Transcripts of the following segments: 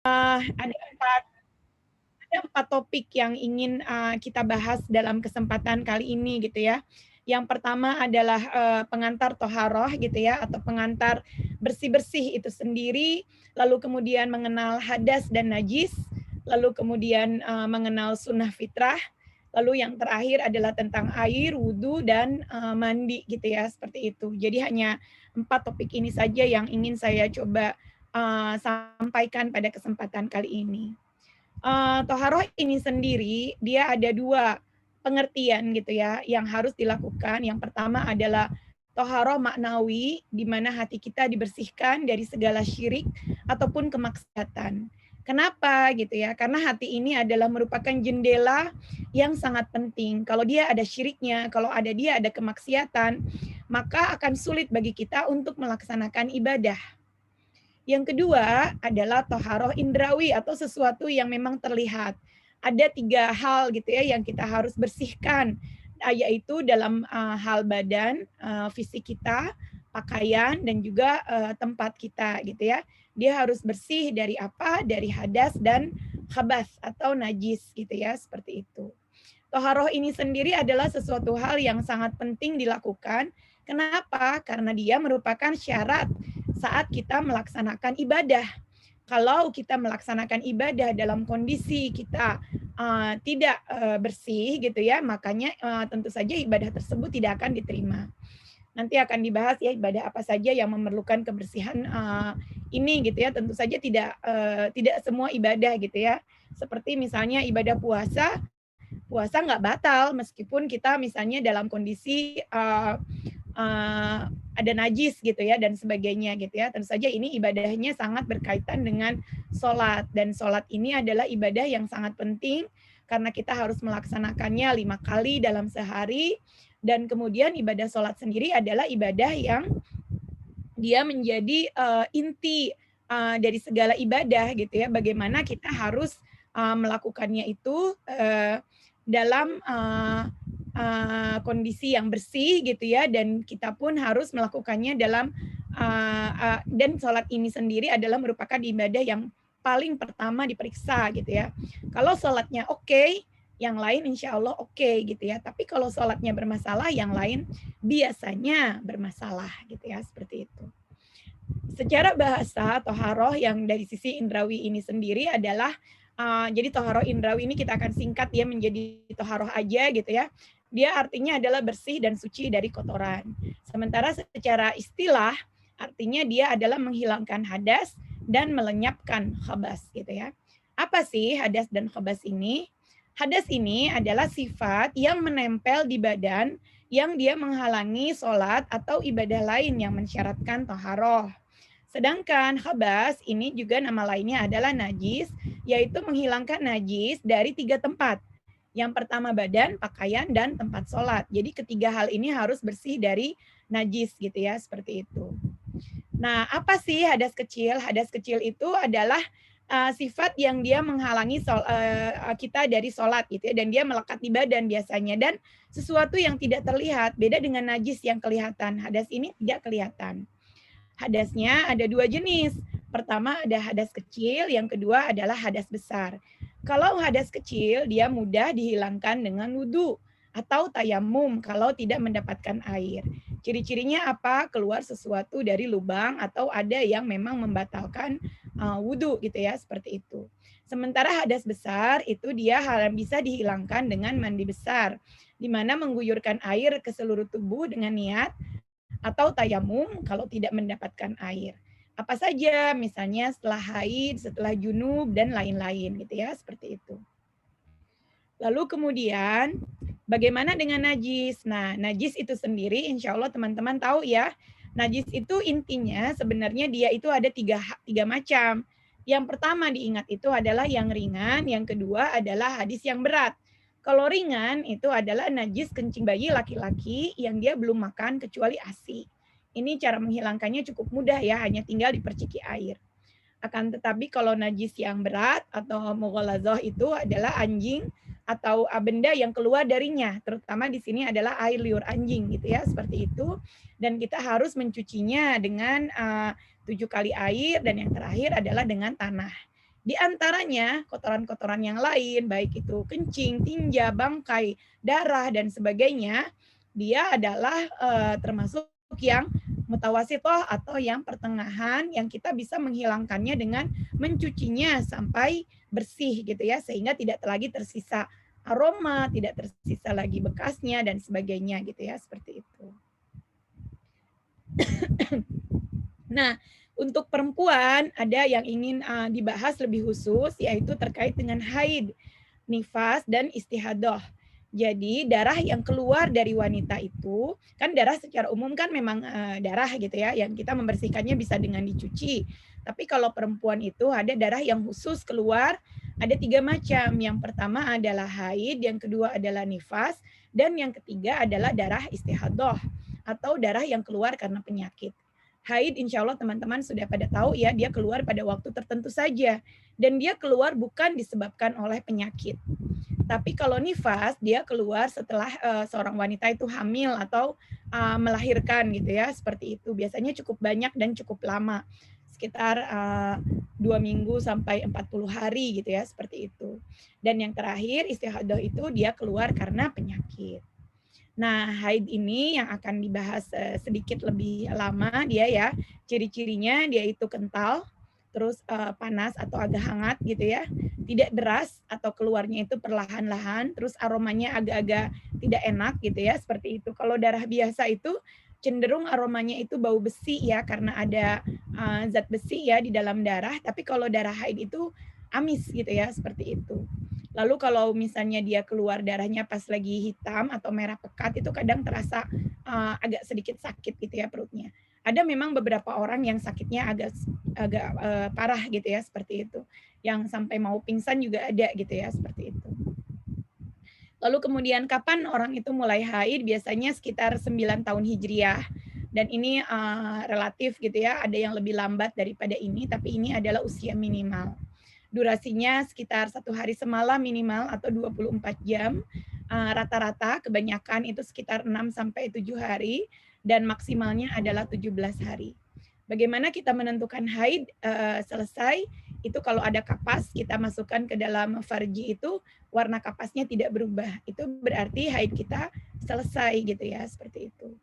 Ada 4 topik yang ingin, kita bahas dalam kesempatan kali ini gitu ya. Yang pertama adalah, pengantar toharoh gitu ya, atau pengantar bersih-bersih itu sendiri, lalu kemudian mengenal hadas dan najis, lalu kemudian, mengenal sunnah fitrah, lalu yang terakhir adalah tentang air, wudhu, dan, mandi gitu ya, seperti itu. Jadi hanya 4 topik ini saja yang ingin saya coba, sampaikan pada kesempatan kali ini. Toharoh ini sendiri, dia ada 2 pengertian gitu ya, yang harus dilakukan. Yang pertama adalah toharoh maknawi, di mana hati kita dibersihkan dari segala syirik ataupun kemaksiatan. Kenapa gitu ya? Karena hati ini adalah merupakan jendela yang sangat penting. Kalau dia ada syiriknya, kalau dia ada kemaksiatan, maka akan sulit bagi kita untuk melaksanakan ibadah. Yang kedua adalah toharoh indrawi atau sesuatu yang memang terlihat. Ada 3 hal gitu ya yang kita harus bersihkan, yaitu dalam, hal badan, fisik kita, pakaian, dan juga, tempat kita gitu ya. Dia harus bersih dari apa? Dari hadas dan khabas atau najis gitu ya, seperti itu. Toharoh ini sendiri adalah sesuatu hal yang sangat penting dilakukan. Kenapa? Karena dia merupakan syarat saat kita melaksanakan ibadah. Kalau kita melaksanakan ibadah dalam kondisi kita tidak bersih gitu ya, makanya tentu saja ibadah tersebut tidak akan diterima. Nanti akan dibahas ya ibadah apa saja yang memerlukan kebersihan ini gitu ya. Tentu saja tidak semua ibadah gitu ya. Seperti misalnya ibadah puasa, puasa nggak batal meskipun kita misalnya dalam kondisi ada najis gitu ya dan sebagainya gitu ya. Tentu saja ini ibadahnya sangat berkaitan dengan sholat, dan sholat ini adalah ibadah yang sangat penting karena kita harus melaksanakannya 5 kali dalam sehari, dan kemudian ibadah sholat sendiri adalah ibadah yang dia menjadi inti dari segala ibadah gitu ya. Bagaimana kita harus melakukannya itu dalam kondisi yang bersih gitu ya, dan kita pun harus melakukannya dalam dan sholat ini sendiri adalah merupakan ibadah yang paling pertama diperiksa gitu ya. Kalau sholatnya oke, yang lain insya Allah oke gitu ya. Tapi kalau sholatnya bermasalah, yang lain biasanya bermasalah gitu ya, seperti itu. Secara bahasa, toharoh yang dari sisi indrawi ini sendiri adalah, jadi toharoh indrawi ini kita akan singkat ya menjadi toharoh aja gitu ya. Dia artinya adalah bersih dan suci dari kotoran. Sementara secara istilah, artinya dia adalah menghilangkan hadas dan melenyapkan khabas gitu ya. Apa sih hadas dan khabas ini? Hadas ini adalah sifat yang menempel di badan yang dia menghalangi sholat atau ibadah lain yang mensyaratkan toharoh. Sedangkan khabas ini juga nama lainnya adalah najis, yaitu menghilangkan najis dari 3 tempat. Yang pertama badan, pakaian, dan tempat sholat. Jadi ketiga hal ini harus bersih dari najis gitu ya, seperti itu. Nah, apa sih hadas kecil? Hadas kecil itu adalah sifat yang dia menghalangi kita dari sholat gitu ya, dan dia melekat di badan biasanya, dan sesuatu yang tidak terlihat, beda dengan najis yang kelihatan. Hadas ini tidak kelihatan. Hadasnya ada 2 jenis. Pertama ada hadas kecil, yang kedua adalah hadas besar. Kalau hadas kecil, dia mudah dihilangkan dengan wudhu atau tayamum kalau tidak mendapatkan air. Ciri-cirinya apa? Keluar sesuatu dari lubang atau ada yang memang membatalkan wudhu gitu ya, seperti itu. Sementara hadas besar itu dia bisa dihilangkan dengan mandi besar, di mana mengguyurkan air ke seluruh tubuh dengan niat, atau tayamum kalau tidak mendapatkan air. Apa saja, misalnya setelah haid, setelah junub, dan lain-lain gitu ya, seperti itu. Lalu kemudian, bagaimana dengan najis? Nah, najis itu sendiri insya Allah teman-teman tahu ya, najis itu intinya sebenarnya dia itu ada tiga macam. Yang pertama diingat itu adalah yang ringan, yang kedua adalah hadis yang berat. Kalau ringan itu adalah najis kencing bayi laki-laki yang dia belum makan kecuali ASI. Ini cara menghilangkannya cukup mudah ya, hanya tinggal diperciki air. Akan tetapi kalau najis yang berat atau mughalazoh itu adalah anjing atau benda yang keluar darinya, terutama di sini adalah air liur anjing gitu ya, seperti itu. Dan kita harus mencucinya dengan 7 kali air, dan yang terakhir adalah dengan tanah. Di antaranya kotoran-kotoran yang lain, baik itu kencing, tinja, bangkai, darah, dan sebagainya, dia adalah termasuk yang mutawasitoh atau yang pertengahan yang kita bisa menghilangkannya dengan mencucinya sampai bersih gitu ya, sehingga tidak lagi tersisa aroma, tidak tersisa lagi bekasnya dan sebagainya gitu ya, seperti itu. Nah, untuk perempuan ada yang ingin dibahas lebih khusus, yaitu terkait dengan haid, nifas, dan istihadah. Jadi darah yang keluar dari wanita itu, kan darah secara umum kan memang darah gitu ya, yang kita membersihkannya bisa dengan dicuci. Tapi kalau perempuan itu ada darah yang khusus keluar, ada 3 macam. Yang pertama adalah haid, yang kedua adalah nifas, dan yang ketiga adalah darah istihadah atau darah yang keluar karena penyakit. Haid insya Allah teman-teman sudah pada tahu ya, dia keluar pada waktu tertentu saja. Dan dia keluar bukan disebabkan oleh penyakit. Tapi kalau nifas, dia keluar setelah seorang wanita itu hamil atau melahirkan gitu ya, seperti itu. Biasanya cukup banyak dan cukup lama, sekitar 2 minggu sampai 40 hari gitu ya, seperti itu. Dan yang terakhir istihadah itu dia keluar karena penyakit. Nah, haid ini yang akan dibahas sedikit lebih lama dia ya. Ciri-cirinya dia itu kental, terus panas atau agak hangat gitu ya. Tidak deras atau keluarnya itu perlahan-lahan, terus aromanya agak-agak tidak enak gitu ya, seperti itu. Kalau darah biasa itu cenderung aromanya itu bau besi ya, karena ada zat besi ya di dalam darah, tapi kalau darah haid itu amis gitu ya, seperti itu. Lalu kalau misalnya dia keluar darahnya pas lagi hitam atau merah pekat, itu kadang terasa agak sedikit sakit gitu ya perutnya. Ada memang beberapa orang yang sakitnya agak parah gitu ya, seperti itu. Yang sampai mau pingsan juga ada gitu ya, seperti itu. Lalu kemudian kapan orang itu mulai haid? Biasanya sekitar 9 tahun Hijriah. Dan ini relatif gitu ya, ada yang lebih lambat daripada ini, tapi ini adalah usia minimal. Durasinya sekitar 1 hari semalam minimal atau 24 jam. Rata-rata kebanyakan itu sekitar 6 sampai 7 hari dan maksimalnya adalah 17 hari. Bagaimana kita menentukan haid selesai? Itu kalau ada kapas kita masukkan ke dalam farji itu warna kapasnya tidak berubah. Itu berarti haid kita selesai gitu ya, seperti itu.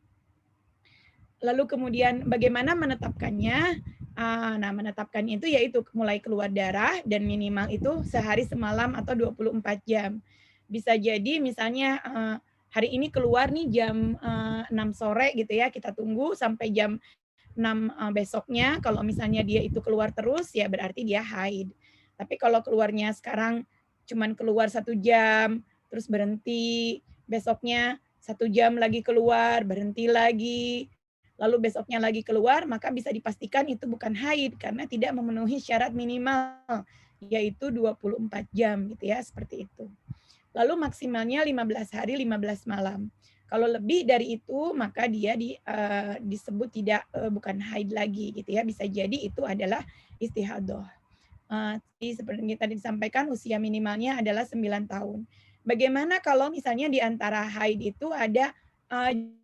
Lalu kemudian bagaimana menetapkannya? Nah, menetapkannya itu yaitu mulai keluar darah dan minimal itu sehari semalam atau 24 jam. Bisa jadi misalnya hari ini keluar nih jam 6 sore gitu ya, kita tunggu sampai jam 6 besoknya. Kalau misalnya dia itu keluar terus ya berarti dia haid. Tapi kalau keluarnya sekarang cuman keluar 1 jam, terus berhenti, besoknya 1 jam lagi keluar, berhenti lagi, lalu besoknya lagi keluar, maka bisa dipastikan itu bukan haid karena tidak memenuhi syarat minimal, yaitu 24 jam gitu ya, seperti itu. Lalu maksimalnya 15 hari 15 malam. Kalau lebih dari itu maka dia disebut tidak bukan haid lagi gitu ya, bisa jadi itu adalah istihadah. Seperti yang tadi disampaikan usia minimalnya adalah 9 tahun. Bagaimana kalau misalnya di antara haid itu ada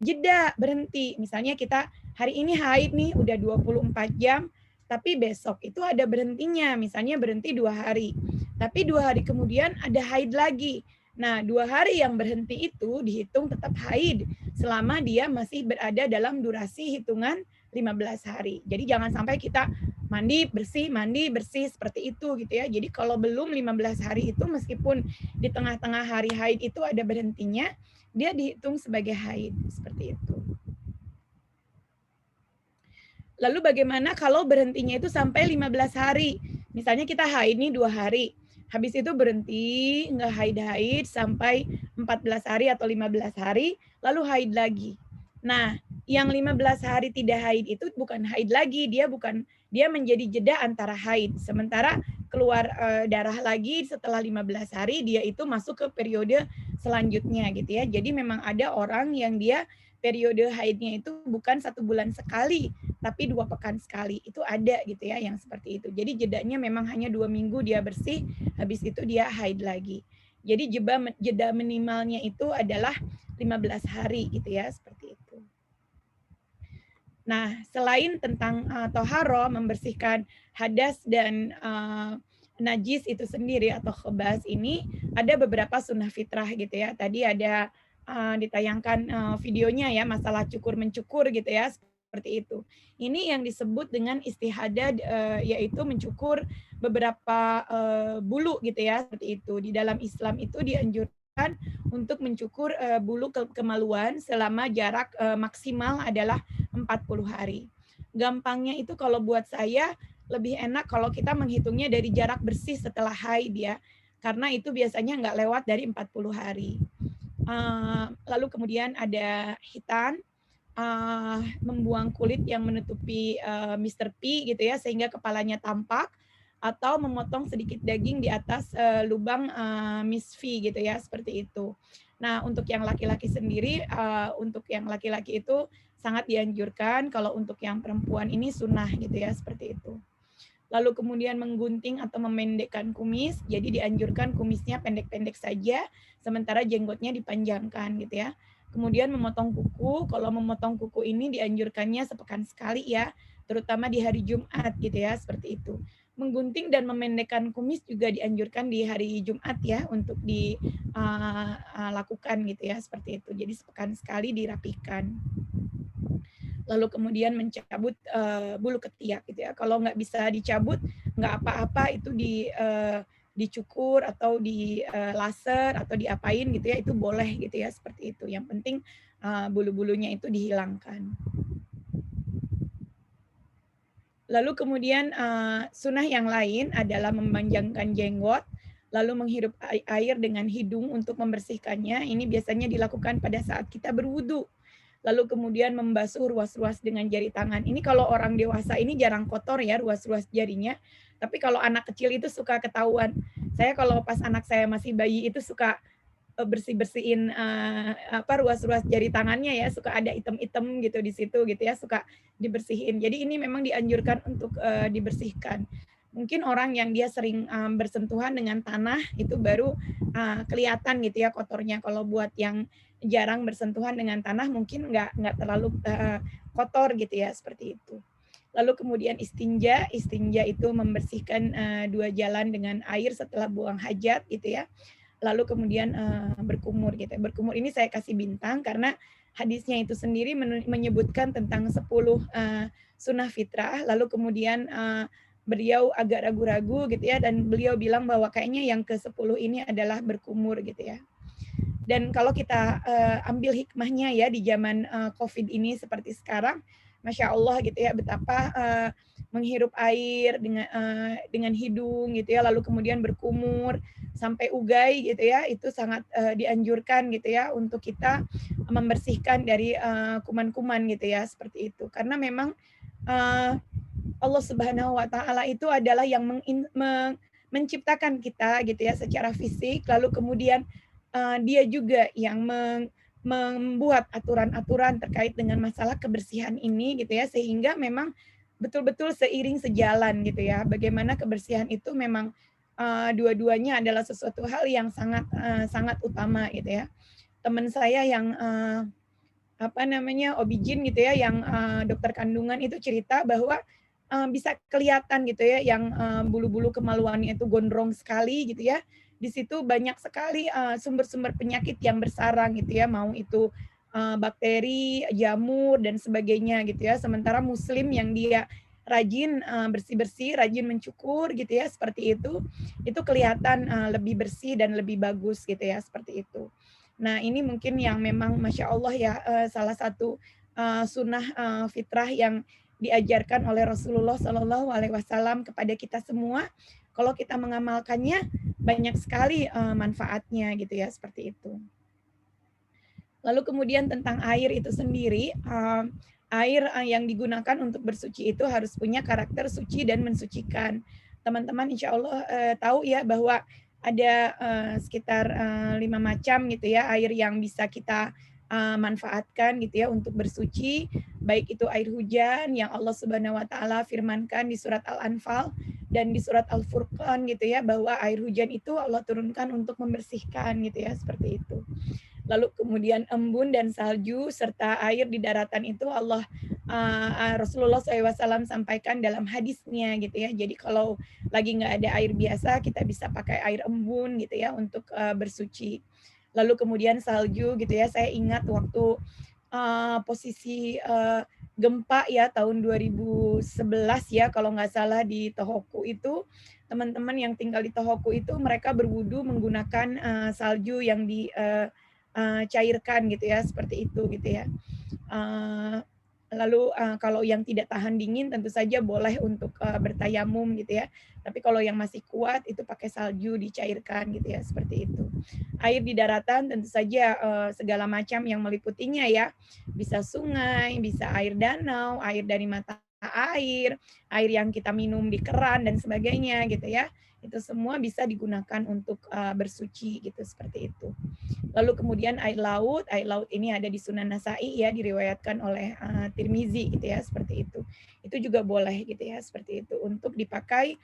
jeda berhenti. Misalnya kita hari ini haid nih udah 24 jam, tapi besok itu ada berhentinya, misalnya berhenti 2 hari. Tapi 2 hari kemudian ada haid lagi. Nah, 2 hari yang berhenti itu dihitung tetap haid selama dia masih berada dalam durasi hitungan 15 hari. Jadi jangan sampai kita mandi bersih seperti itu gitu ya. Jadi kalau belum 15 hari itu meskipun di tengah-tengah hari haid itu ada berhentinya, dia dihitung sebagai haid seperti itu. Lalu bagaimana kalau berhentinya itu sampai 15 hari? Misalnya kita haid nih 2 hari. Habis itu berhenti, nggak haid-haid sampai 14 hari atau 15 hari, lalu haid lagi. Nah, yang 15 hari tidak haid itu bukan haid lagi, dia menjadi jeda antara haid. Sementara keluar darah lagi setelah 15 hari, dia itu masuk ke periode selanjutnya gitu ya. Jadi memang ada orang yang dia periode haidnya itu bukan 1 bulan sekali, tapi 2 pekan sekali. Itu ada gitu ya yang seperti itu. Jadi jedanya memang hanya 2 minggu dia bersih, habis itu dia haid lagi. Jadi jeda minimalnya itu adalah 15 hari gitu ya, seperti itu. Nah, selain tentang toharo, membersihkan hadas dan najis itu sendiri atau khabas ini ada beberapa sunnah fitrah gitu ya. Tadi ada ditayangkan videonya ya, masalah cukur mencukur gitu ya, seperti itu. Ini yang disebut dengan istihadad, yaitu mencukur beberapa bulu gitu ya, seperti itu. Di dalam Islam itu dianjurkan untuk mencukur bulu kemaluan selama jarak maksimal adalah 40 hari. Gampangnya itu kalau buat saya lebih enak kalau kita menghitungnya dari jarak bersih setelah haid ya, karena itu biasanya nggak lewat dari 40 hari. Lalu kemudian ada hitan, membuang kulit yang menutupi Mr. P gitu ya, sehingga kepalanya tampak, atau memotong sedikit daging di atas lubang Miss V gitu ya, seperti itu. Nah, untuk yang laki-laki sendiri, untuk yang laki-laki itu sangat dianjurkan, kalau untuk yang perempuan ini sunnah gitu ya, seperti itu. Lalu kemudian menggunting atau memendekkan kumis, jadi dianjurkan kumisnya pendek-pendek saja, sementara jenggotnya dipanjangkan gitu ya. Kemudian memotong kuku, kalau memotong kuku ini dianjurkannya sepekan sekali ya, terutama di hari Jumat gitu ya, seperti itu. Menggunting dan memendekkan kumis juga dianjurkan di hari Jumat ya, untuk dilakukan gitu ya, seperti itu. Jadi sepekan sekali dirapikan. Lalu kemudian mencabut bulu ketiak gitu ya. Kalau nggak bisa dicabut, nggak apa-apa, itu dicukur atau di laser atau diapain gitu ya, itu boleh gitu ya, seperti itu. Yang penting bulu-bulunya itu dihilangkan. Lalu kemudian sunnah yang lain adalah memanjangkan jenggot, lalu menghirup air dengan hidung untuk membersihkannya. Ini biasanya dilakukan pada saat kita berwudu. Lalu kemudian membasuh ruas-ruas dengan jari tangan. Ini kalau orang dewasa ini jarang kotor ya ruas-ruas jarinya. Tapi kalau anak kecil itu suka ketahuan. Saya kalau pas anak saya masih bayi itu suka bersih-bersihin ruas-ruas jari tangannya ya, suka ada item-item gitu di situ gitu ya, suka dibersihin. Jadi ini memang dianjurkan untuk dibersihkan. Mungkin orang yang dia sering bersentuhan dengan tanah itu baru kelihatan gitu ya kotornya. Kalau buat yang jarang bersentuhan dengan tanah mungkin nggak terlalu kotor gitu ya, seperti itu. Lalu kemudian istinja itu membersihkan dua jalan dengan air setelah buang hajat gitu ya. Lalu kemudian berkumur gitu. Berkumur ini saya kasih bintang karena hadisnya itu sendiri menyebutkan tentang 10 sunnah fitrah, lalu kemudian beliau agak ragu-ragu gitu ya, dan beliau bilang bahwa kayaknya yang ke-10 ini adalah berkumur gitu ya. Dan kalau kita ambil hikmahnya ya di zaman COVID ini seperti sekarang, Masya Allah gitu ya, betapa menghirup air dengan hidung gitu ya, lalu kemudian berkumur sampai ugai gitu ya, itu sangat dianjurkan gitu ya untuk kita membersihkan dari kuman-kuman gitu ya, seperti itu. Karena memang Allah Subhanahu wa taala itu adalah yang menciptakan kita gitu ya secara fisik, lalu kemudian dia juga yang membuat aturan-aturan terkait dengan masalah kebersihan ini gitu ya, sehingga memang betul-betul seiring sejalan gitu ya. Bagaimana kebersihan itu memang dua-duanya adalah sesuatu hal yang sangat utama gitu ya. Teman saya yang OB/GYN gitu ya, yang dokter kandungan itu cerita bahwa bisa kelihatan gitu ya, yang bulu-bulu kemaluannya itu gondrong sekali gitu ya. Di situ banyak sekali sumber-sumber penyakit yang bersarang gitu ya, mau itu bakteri, jamur dan sebagainya gitu ya. Sementara muslim yang dia rajin bersih-bersih, rajin mencukur gitu ya, seperti itu kelihatan lebih bersih dan lebih bagus gitu ya, seperti itu. Nah, ini mungkin yang memang Masya Allah ya, salah satu sunnah fitrah yang diajarkan oleh Rasulullah Shallallahu Alaihi Wasallam kepada kita semua. Kalau kita mengamalkannya, banyak sekali manfaatnya gitu ya, seperti itu. Lalu kemudian tentang air itu sendiri, air yang digunakan untuk bersuci itu harus punya karakter suci dan mensucikan. Teman-teman insya Allah tahu ya bahwa ada sekitar 5 macam gitu ya air yang bisa kita manfaatkan gitu ya untuk bersuci, baik itu air hujan yang Allah Subhanahu wa taala firmankan di surat Al-Anfal dan di surat Al-Furqan gitu ya, bahwa air hujan itu Allah turunkan untuk membersihkan gitu ya, seperti itu. Lalu kemudian embun dan salju serta air di daratan itu Allah Rasulullah SAW sampaikan dalam hadisnya gitu ya. Jadi kalau lagi nggak ada air biasa, kita bisa pakai air embun gitu ya untuk bersuci. Lalu kemudian salju gitu ya. Saya ingat waktu posisi gempa ya tahun 2011 ya kalau nggak salah di Tohoku itu, teman-teman yang tinggal di Tohoku itu mereka berwudu menggunakan salju yang dicairkan gitu ya, seperti itu gitu ya. Lalu kalau yang tidak tahan dingin tentu saja boleh untuk bertayamum gitu ya. Tapi kalau yang masih kuat itu pakai salju dicairkan gitu ya, seperti itu. Air di daratan tentu saja segala macam yang meliputinya ya. Bisa sungai, bisa air danau, air dari mata air, air yang kita minum di keran dan sebagainya gitu ya. Itu semua bisa digunakan untuk bersuci gitu, seperti itu. Lalu kemudian air laut ini ada di Sunan Nasa'i ya, diriwayatkan oleh Tirmizi gitu ya, seperti itu. Itu juga boleh gitu ya, seperti itu untuk dipakai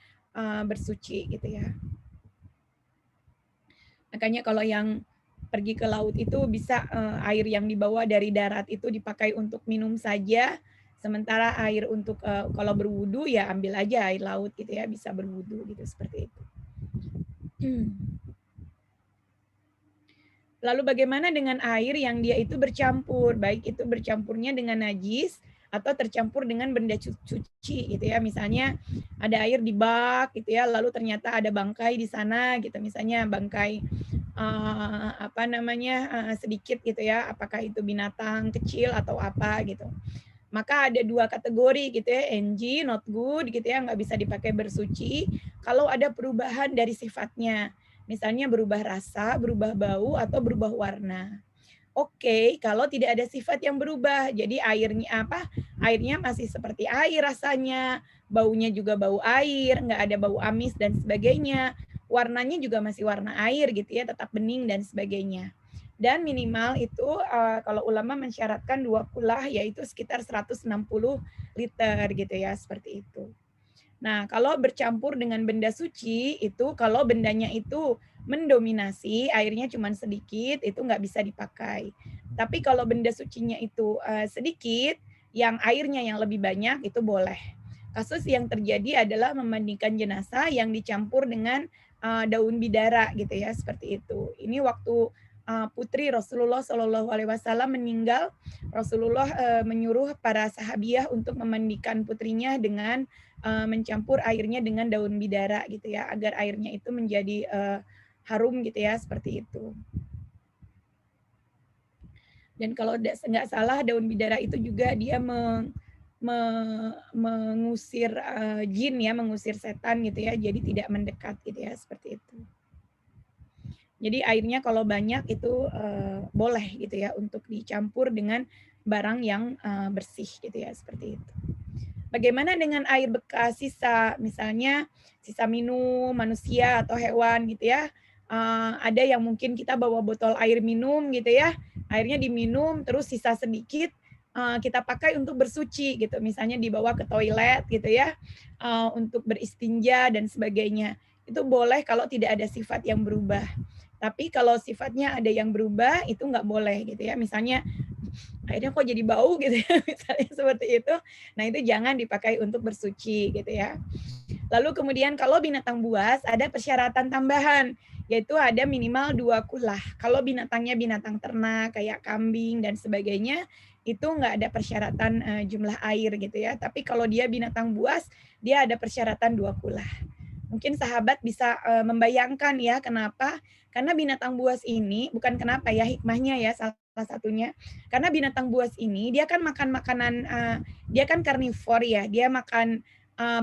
bersuci gitu ya. Makanya kalau yang pergi ke laut itu bisa air yang dibawa dari darat itu dipakai untuk minum saja, sementara air untuk kalau berwudu ya ambil aja air laut gitu ya, bisa berwudu gitu, seperti itu. Lalu bagaimana dengan air yang dia itu bercampur, baik itu bercampurnya dengan najis atau tercampur dengan benda cuci gitu ya. Misalnya ada air di bak gitu ya, lalu ternyata ada bangkai di sana gitu. Misalnya bangkai sedikit gitu ya, apakah itu binatang kecil atau apa gitu. Maka ada dua kategori gitu ya, NG, not good gitu ya, nggak bisa dipakai bersuci kalau ada perubahan dari sifatnya. Misalnya berubah rasa, berubah bau, atau berubah warna. Oke, kalau tidak ada sifat yang berubah, jadi airnya masih seperti air rasanya, baunya juga bau air, nggak ada bau amis dan sebagainya. Warnanya juga masih warna air gitu ya, tetap bening dan sebagainya. Dan minimal itu kalau ulama mensyaratkan 2 kulah yaitu sekitar 160 liter gitu ya, seperti itu. Nah, kalau bercampur dengan benda suci itu kalau bendanya itu mendominasi, airnya cuma sedikit, itu nggak bisa dipakai. Tapi kalau benda sucinya itu sedikit, yang airnya yang lebih banyak itu boleh. Kasus yang terjadi adalah memandikan jenazah yang dicampur dengan daun bidara gitu ya, seperti itu. Ini waktu putri Rasulullah Shallallahu Alaihi Wasallam meninggal, Rasulullah menyuruh para sahabiah untuk memandikan putrinya dengan mencampur airnya dengan daun bidara gitu ya, agar airnya itu menjadi harum gitu ya, seperti itu. Dan kalau nggak salah daun bidara itu juga dia mengusir jin ya, mengusir setan gitu ya, jadi tidak mendekat gitu ya, seperti itu. Jadi airnya kalau banyak itu boleh gitu ya untuk dicampur dengan barang yang bersih gitu ya, seperti itu. Bagaimana dengan air bekas sisa, misalnya sisa minum manusia atau hewan gitu ya. Ada yang mungkin kita bawa botol air minum gitu ya, airnya diminum terus sisa sedikit kita pakai untuk bersuci gitu, misalnya dibawa ke toilet gitu ya, untuk beristinja dan sebagainya. Itu boleh kalau tidak ada sifat yang berubah. Tapi kalau sifatnya ada yang berubah itu nggak boleh gitu ya. Misalnya akhirnya kok jadi bau gitu ya, misalnya seperti itu. Nah, itu jangan dipakai untuk bersuci gitu ya. Lalu kemudian kalau binatang buas ada persyaratan tambahan, yaitu ada minimal 2 kulah. Kalau binatangnya binatang ternak kayak kambing dan sebagainya, itu nggak ada persyaratan jumlah air gitu ya. Tapi kalau dia binatang buas, dia ada persyaratan 2 kulah. Mungkin sahabat bisa membayangkan ya kenapa? Karena binatang buas ini bukan kenapa ya, hikmahnya ya salah satunya. Karena binatang buas ini dia kan makan makanan dia kan karnivor ya, dia makan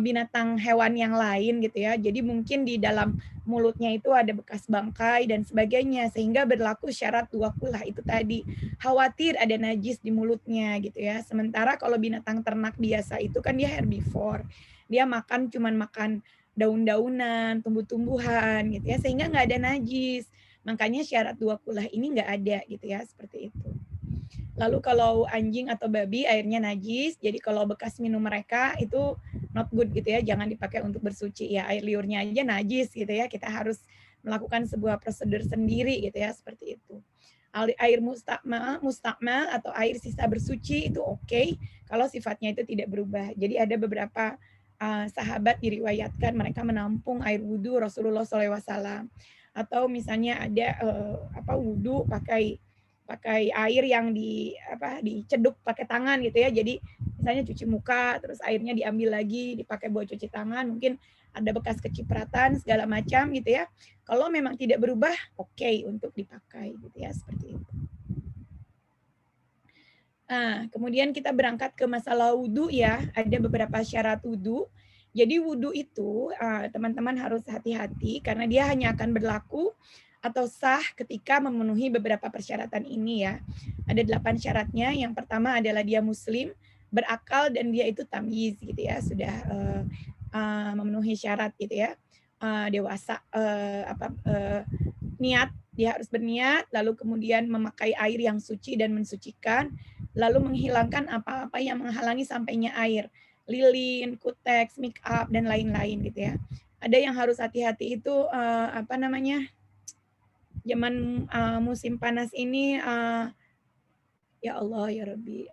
binatang hewan yang lain gitu ya. Jadi mungkin di dalam mulutnya itu ada bekas bangkai dan sebagainya sehingga berlaku syarat 2 kulah itu tadi. Khawatir ada najis di mulutnya gitu ya. Sementara kalau binatang ternak biasa itu kan dia herbivore. Dia cuman makan daun-daunan, tumbuh-tumbuhan gitu ya, sehingga nggak ada najis. Makanya syarat 2 kulah ini nggak ada gitu ya, seperti itu. Lalu kalau anjing atau babi airnya najis, jadi kalau bekas minum mereka itu not good gitu ya, jangan dipakai untuk bersuci ya, air liurnya aja najis gitu ya, kita harus melakukan sebuah prosedur sendiri gitu ya, seperti itu. Air mustakmal atau air sisa bersuci itu oke, kalau sifatnya itu tidak berubah. Jadi ada beberapa sahabat diriwayatkan mereka menampung air wudhu Rasulullah SAW, atau misalnya ada wudhu pakai air yang diceduk pakai tangan gitu ya. Jadi misalnya cuci muka, terus airnya diambil lagi dipakai buat cuci tangan, mungkin ada bekas kecipratan segala macam gitu ya. Kalau memang tidak berubah, oke untuk dipakai gitu ya, seperti itu. Nah, kemudian kita berangkat ke masalah wudhu ya. Ada beberapa syarat wudhu. Jadi wudhu itu teman-teman harus hati-hati karena dia hanya akan berlaku atau sah ketika memenuhi beberapa persyaratan ini ya. Ada 8 syaratnya. Yang pertama adalah dia muslim, berakal dan dia itu tamyiz gitu ya, sudah memenuhi syarat gitu ya. Dewasa, niat, dia harus berniat, lalu kemudian memakai air yang suci dan mensucikan, lalu menghilangkan apa-apa yang menghalangi sampainya air, lilin, kuteks, make up dan lain-lain gitu ya. Ada yang harus hati-hati itu zaman musim panas ini ya Allah ya Rabbi,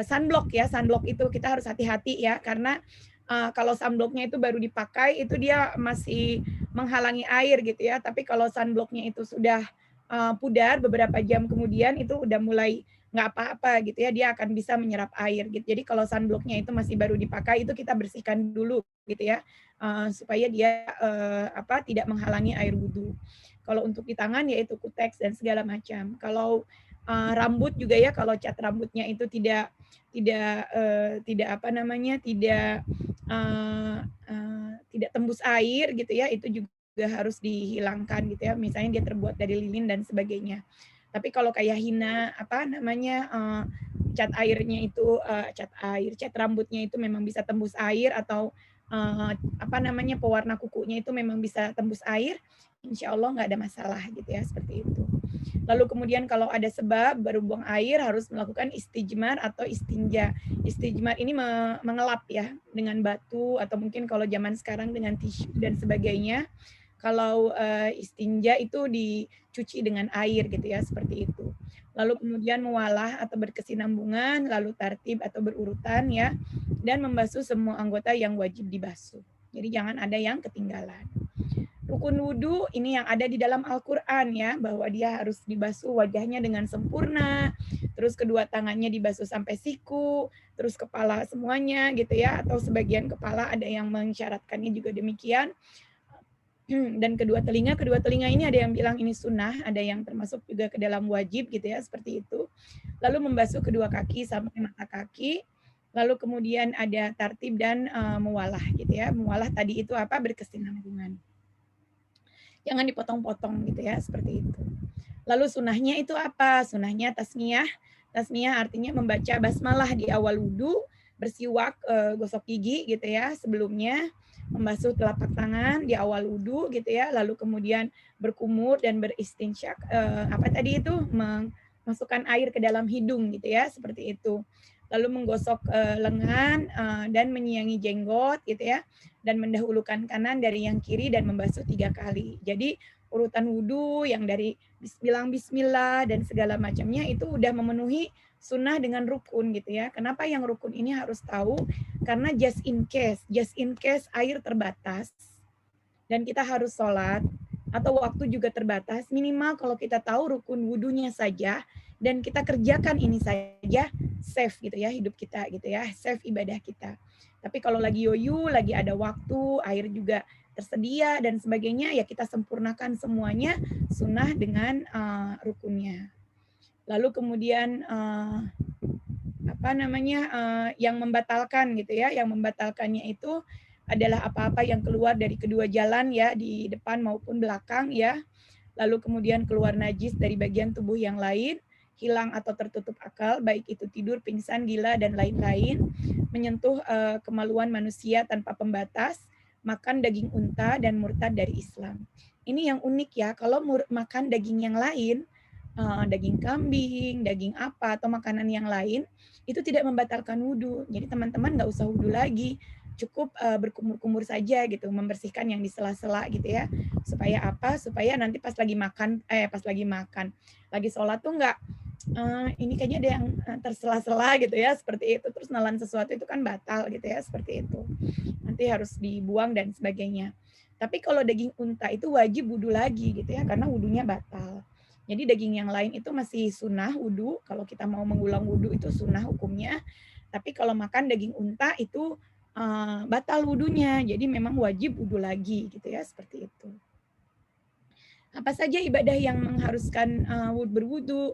sunblock ya, sunblock itu kita harus hati-hati ya, karena kalau sunblocknya itu baru dipakai itu dia masih menghalangi air gitu ya, tapi kalau sunblocknya itu sudah pudar beberapa jam kemudian itu udah mulai nggak apa-apa gitu ya, dia akan bisa menyerap air gitu. Jadi kalau sunblocknya itu masih baru dipakai itu kita bersihkan dulu gitu ya, supaya dia tidak menghalangi air wudhu. Kalau untuk di tangan yaitu kuteks dan segala macam. Kalau rambut juga ya, kalau cat rambutnya itu tidak tembus air gitu ya, itu juga harus dihilangkan gitu ya. Misalnya dia terbuat dari lilin dan sebagainya. Tapi kalau kayak hina cat rambutnya itu memang bisa tembus air, atau pewarna kukunya itu memang bisa tembus air, insya Allah nggak ada masalah gitu ya, seperti itu. Lalu kemudian kalau ada sebab baru buang air harus melakukan istijmar atau istinja. Istijmar ini mengelap ya dengan batu, atau mungkin kalau zaman sekarang dengan tisu dan sebagainya. Kalau istinja itu dicuci dengan air gitu ya, seperti itu. Lalu kemudian muwalah atau berkesinambungan, lalu tartib atau berurutan ya, dan membasuh semua anggota yang wajib dibasuh. Jadi jangan ada yang ketinggalan. Rukun wudhu ini yang ada di dalam Al-Quran ya, bahwa dia harus dibasuh wajahnya dengan sempurna, terus kedua tangannya dibasuh sampai siku, terus kepala semuanya gitu ya, atau sebagian kepala ada yang mensyaratkannya juga demikian. Dan kedua telinga ini ada yang bilang ini sunnah, ada yang termasuk juga ke dalam wajib gitu ya, seperti itu. Lalu membasuh kedua kaki sampai mata kaki, lalu kemudian ada tartib dan muwalah gitu ya. Muwalah tadi itu berkesinambungan. Jangan dipotong-potong gitu ya, seperti itu. Lalu sunahnya itu apa? Sunahnya tasmiyah. Tasmiyah artinya membaca basmalah di awal wudhu, bersiwak, gosok gigi gitu ya sebelumnya, membasuh telapak tangan di awal wudhu gitu ya, lalu kemudian berkumur dan beristinsyak, memasukkan air ke dalam hidung gitu ya, seperti itu. Lalu menggosok lengan dan menyiangi jenggot gitu ya, dan mendahulukan kanan dari yang kiri dan membasuh 3 kali. Jadi urutan wudhu yang dari bilang bismillah dan segala macamnya itu udah memenuhi sunnah dengan rukun gitu ya. Kenapa yang rukun ini harus tahu? Karena just in case air terbatas dan kita harus sholat, atau waktu juga terbatas, minimal kalau kita tahu rukun wudhunya saja dan kita kerjakan ini saja, save gitu ya hidup kita gitu ya, save ibadah kita. Tapi kalau lagi yoyu, lagi ada waktu, air juga tersedia dan sebagainya, ya kita sempurnakan semuanya sunnah dengan rukunnya. Lalu kemudian yang membatalkan gitu ya, yang membatalkannya itu adalah apa-apa yang keluar dari kedua jalan ya, di depan maupun belakang ya. Lalu kemudian keluar najis dari bagian tubuh yang lain, hilang atau tertutup akal, baik itu tidur, pingsan, gila, dan lain-lain, menyentuh kemaluan manusia tanpa pembatas, makan daging unta, dan murtad dari Islam. Ini yang unik ya, kalau makan daging yang lain, daging kambing, daging apa, atau makanan yang lain, itu tidak membatalkan wudhu. Jadi teman-teman nggak usah wudhu lagi. cukup berkumur-kumur saja gitu, membersihkan yang di sela-sela gitu ya. Supaya apa? Supaya nanti lagi sholat tuh nggak ini kayaknya ada yang tersela-sela gitu ya, seperti itu. Terus nelan sesuatu itu kan batal gitu ya, seperti itu. Nanti harus dibuang dan sebagainya. Tapi kalau daging unta itu wajib wudhu lagi gitu ya, karena wudhunya batal. Jadi daging yang lain itu masih sunnah wudhu. Kalau kita mau mengulang wudhu itu sunnah hukumnya. Tapi kalau makan daging unta itu batal wudhunya. Jadi memang wajib wudhu lagi gitu ya, seperti itu. Apa saja ibadah yang mengharuskan berwudhu?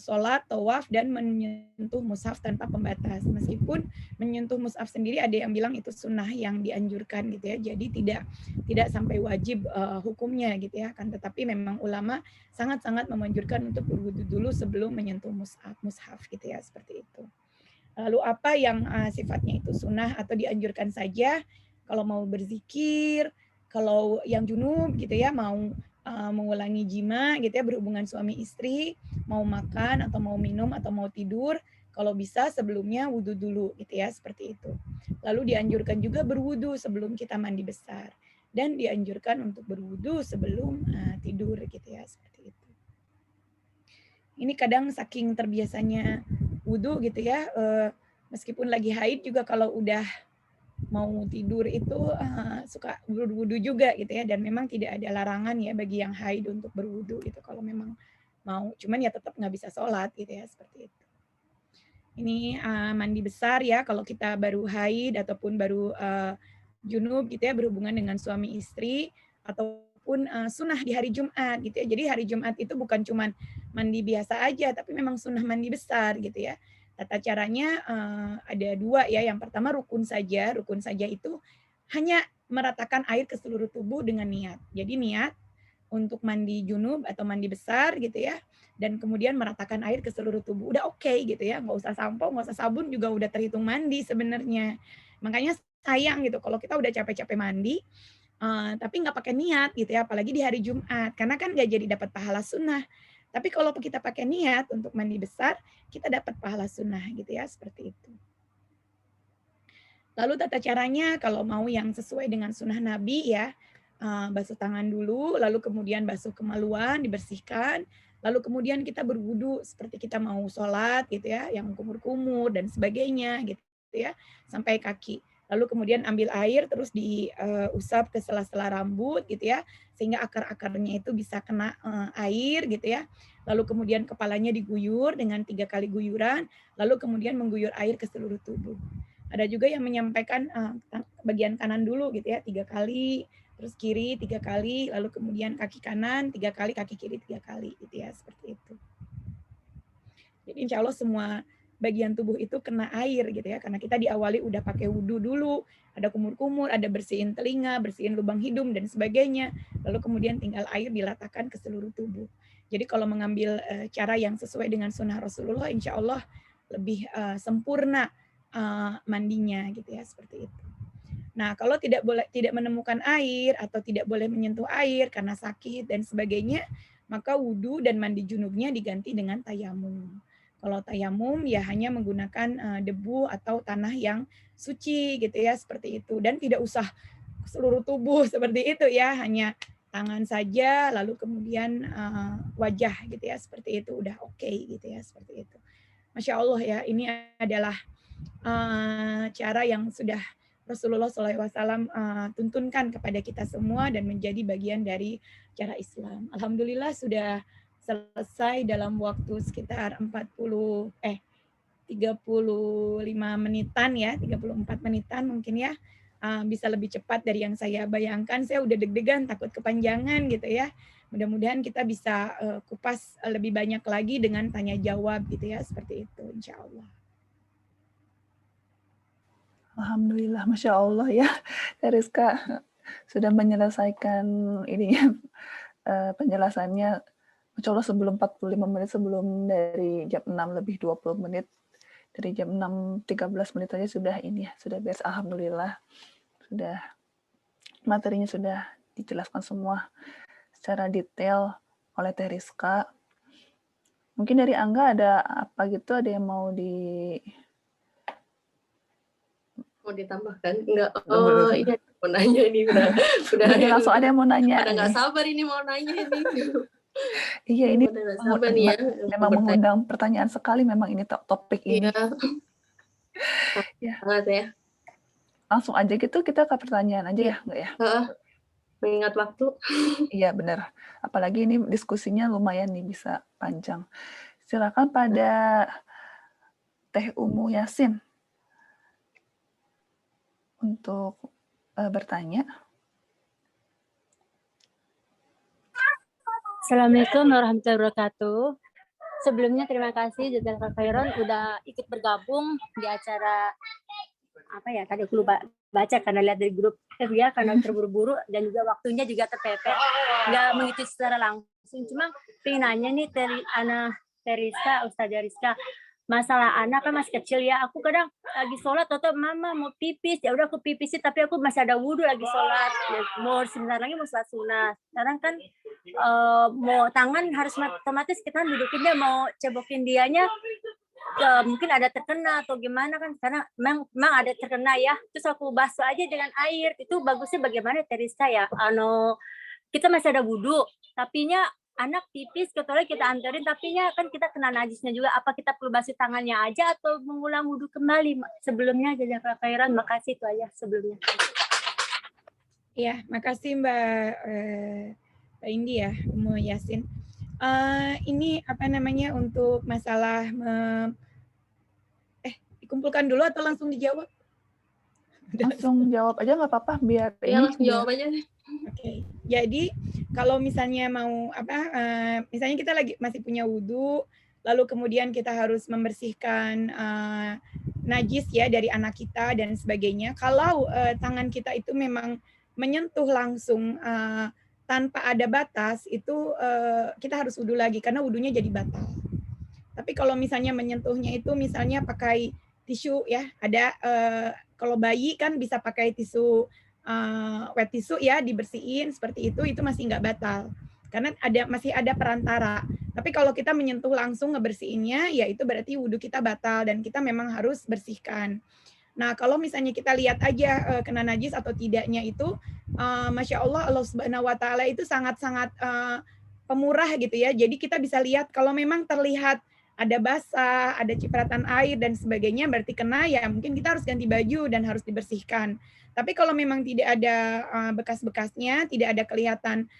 Sholat, tawaf, dan menyentuh mushaf tanpa pembatas. Meskipun menyentuh mushaf sendiri ada yang bilang itu sunnah yang dianjurkan gitu ya. Jadi tidak sampai wajib hukumnya gitu ya. Kan tetapi memang ulama sangat-sangat memanjurkan untuk berwudhu dulu sebelum menyentuh mushaf gitu ya, seperti itu. Lalu apa yang sifatnya itu sunnah atau dianjurkan saja? Kalau mau berzikir, kalau yang junub gitu ya, mau mengulangi jima gitu ya, berhubungan suami istri, mau makan atau mau minum atau mau tidur, kalau bisa sebelumnya wudhu dulu gitu ya, seperti itu. Lalu dianjurkan juga berwudhu sebelum kita mandi besar, dan dianjurkan untuk berwudhu sebelum tidur gitu ya, seperti itu. Ini kadang saking terbiasanya wudhu gitu ya, meskipun lagi haid juga kalau udah mau tidur itu suka berwudu juga gitu ya, dan memang tidak ada larangan ya bagi yang haid untuk berwudu gitu kalau memang mau, cuman ya tetap nggak bisa sholat gitu ya, seperti itu. Ini mandi besar ya kalau kita baru haid ataupun baru junub gitu ya, berhubungan dengan suami istri, ataupun sunnah di hari Jumat gitu ya. Jadi hari Jumat itu bukan cuman mandi biasa aja, tapi memang sunnah mandi besar gitu ya. Tata caranya ada dua ya. Yang pertama rukun saja. Rukun saja itu hanya meratakan air ke seluruh tubuh dengan niat. Jadi niat untuk mandi junub atau mandi besar gitu ya. Dan kemudian meratakan air ke seluruh tubuh. Udah oke gitu ya. Nggak usah sampo, nggak usah sabun juga udah terhitung mandi sebenarnya. Makanya sayang gitu kalau kita udah capek-capek mandi, tapi nggak pakai niat gitu ya. Apalagi di hari Jumat. Karena kan nggak jadi dapat pahala sunnah. Tapi kalau kita pakai niat untuk mandi besar, kita dapat pahala sunnah gitu ya, seperti itu. Lalu tata caranya kalau mau yang sesuai dengan sunnah Nabi ya, basuh tangan dulu, lalu kemudian basuh kemaluan, dibersihkan, lalu kemudian kita berwudu seperti kita mau sholat gitu ya, yang kumur-kumur dan sebagainya gitu ya, sampai kaki. Lalu kemudian ambil air terus diusap ke sela-sela rambut gitu ya, sehingga akar-akarnya itu bisa kena air gitu ya. Lalu kemudian kepalanya diguyur dengan 3 kali guyuran, lalu kemudian mengguyur air ke seluruh tubuh. Ada juga yang menyampaikan bagian kanan dulu gitu ya, 3 kali, terus kiri 3 kali, lalu kemudian kaki kanan 3 kali, kaki kiri 3 kali gitu ya, seperti itu. Jadi insya Allah semua bagian tubuh itu kena air gitu ya, karena kita diawali udah pakai wudhu dulu, ada kumur-kumur, ada bersihin telinga, bersihin lubang hidung dan sebagainya, lalu kemudian tinggal air dilatakan ke seluruh tubuh. Jadi kalau mengambil cara yang sesuai dengan sunnah Rasulullah, insya Allah lebih sempurna mandinya gitu ya, seperti itu. Nah, kalau tidak menemukan air atau tidak boleh menyentuh air karena sakit dan sebagainya, maka wudhu dan mandi junubnya diganti dengan tayamum. Kalau tayamum ya hanya menggunakan debu atau tanah yang suci gitu ya, seperti itu, dan tidak usah seluruh tubuh seperti itu ya, hanya tangan saja lalu kemudian wajah gitu ya, seperti itu udah oke gitu ya, seperti itu. Masya Allah ya, ini adalah cara yang sudah Rasulullah SAW tuntunkan kepada kita semua dan menjadi bagian dari cara Islam. Alhamdulillah sudah selesai dalam waktu sekitar 35 menitan ya, 34 menitan mungkin ya. Bisa lebih cepat dari yang saya bayangkan. Saya udah deg-degan, takut kepanjangan gitu ya. Mudah-mudahan kita bisa kupas lebih banyak lagi dengan tanya jawab gitu ya, seperti itu insya Allah. Alhamdulillah, Masya Allah ya, Rizka sudah menyelesaikan ininya penjelasannya. Masya Allah sebelum 45 menit sebelum dari jam 6 lebih 20 menit. Dari jam 6.13 menit saja sudah ini ya, sudah beres. Alhamdulillah. Sudah materinya sudah dijelaskan semua secara detail oleh Teh Rizka. Mungkin dari Angga ada apa gitu, ada yang mau mau ditambahkan? Enggak. Belum, belum. Ini ada mau nanya ini udah Ini langsung ada yang mau nanya. pada nggak sabar ini mau nanya ini. Iya, ini Pada nggak sabar nih ya. memang mengundang pertanyaan sekali memang ini topik ini. Iya. Ya. Sangat ya. Langsung aja gitu kita ke pertanyaan aja ya, enggak ya? Mengingat waktu. Iya, benar. Apalagi ini diskusinya lumayan nih, bisa panjang. Silakan pada Teh Umu Yasin untuk bertanya. Assalamualaikum warahmatullahi wabarakatuh. Sebelumnya terima kasih Jazakallahu khairan udah ikut bergabung di acara apa ya, tadi aku lupa baca karena lihat dari grup ya, karena terburu-buru dan juga waktunya juga terpepet, nggak mengikuti secara langsung. Cuma pengen nanya nih Teriska, Ustazah Rizka, masalah anak kan masih kecil ya, aku kadang lagi sholat atau mama mau pipis, ya udah aku pipisin tapi aku masih ada wudhu lagi sholat, ya, mau sebentar lagi mau sholat sunnah. Sekarang kan mau tangan harus otomatis kita dudukinnya, mau cebokin dianya mungkin ada terkena atau gimana kan, karena memang ada terkena ya, terus aku basuh aja dengan air. Itu bagusnya bagaimana Teriska ya? Kita masih ada wudhu, tapinya anak pipis ke toilet kita anterin, tapinya kan kita kena najisnya juga. Apa kita perlu basuh tangannya aja atau mengulang wudhu kembali sebelumnya? Jazakallahu khairan, makasih itu aja sebelumnya. Ya, makasih Mbak Indi ya, Umu Yasin. Ini apa namanya untuk masalah dikumpulkan dulu atau langsung dijawab? Langsung jawab aja nggak apa-apa biar ya langsung jawab aja deh. Oke. Jadi kalau misalnya mau misalnya kita masih punya wudhu, lalu kemudian kita harus membersihkan najis ya dari anak kita dan sebagainya. Kalau tangan kita itu memang menyentuh langsung tanpa ada batas, itu kita harus wudhu lagi karena wudhunya jadi batal. Tapi kalau misalnya menyentuhnya itu misalnya pakai tisu ya, ada kalau bayi kan bisa pakai tisu wet tisu ya, dibersihin seperti itu masih nggak batal karena masih ada perantara. Tapi kalau kita menyentuh langsung ngebersihinnya, ya itu berarti wudhu kita batal dan kita memang harus bersihkan. Nah, kalau misalnya kita lihat aja kena najis atau tidaknya itu, Masya Allah, Allah Subhanahu Wa Taala itu sangat-sangat pemurah gitu ya. Jadi kita bisa lihat kalau memang terlihat ada basah, ada cipratan air dan sebagainya, berarti kena ya mungkin kita harus ganti baju dan harus dibersihkan. Tapi kalau memang tidak ada bekas-bekasnya, tidak ada kelihatan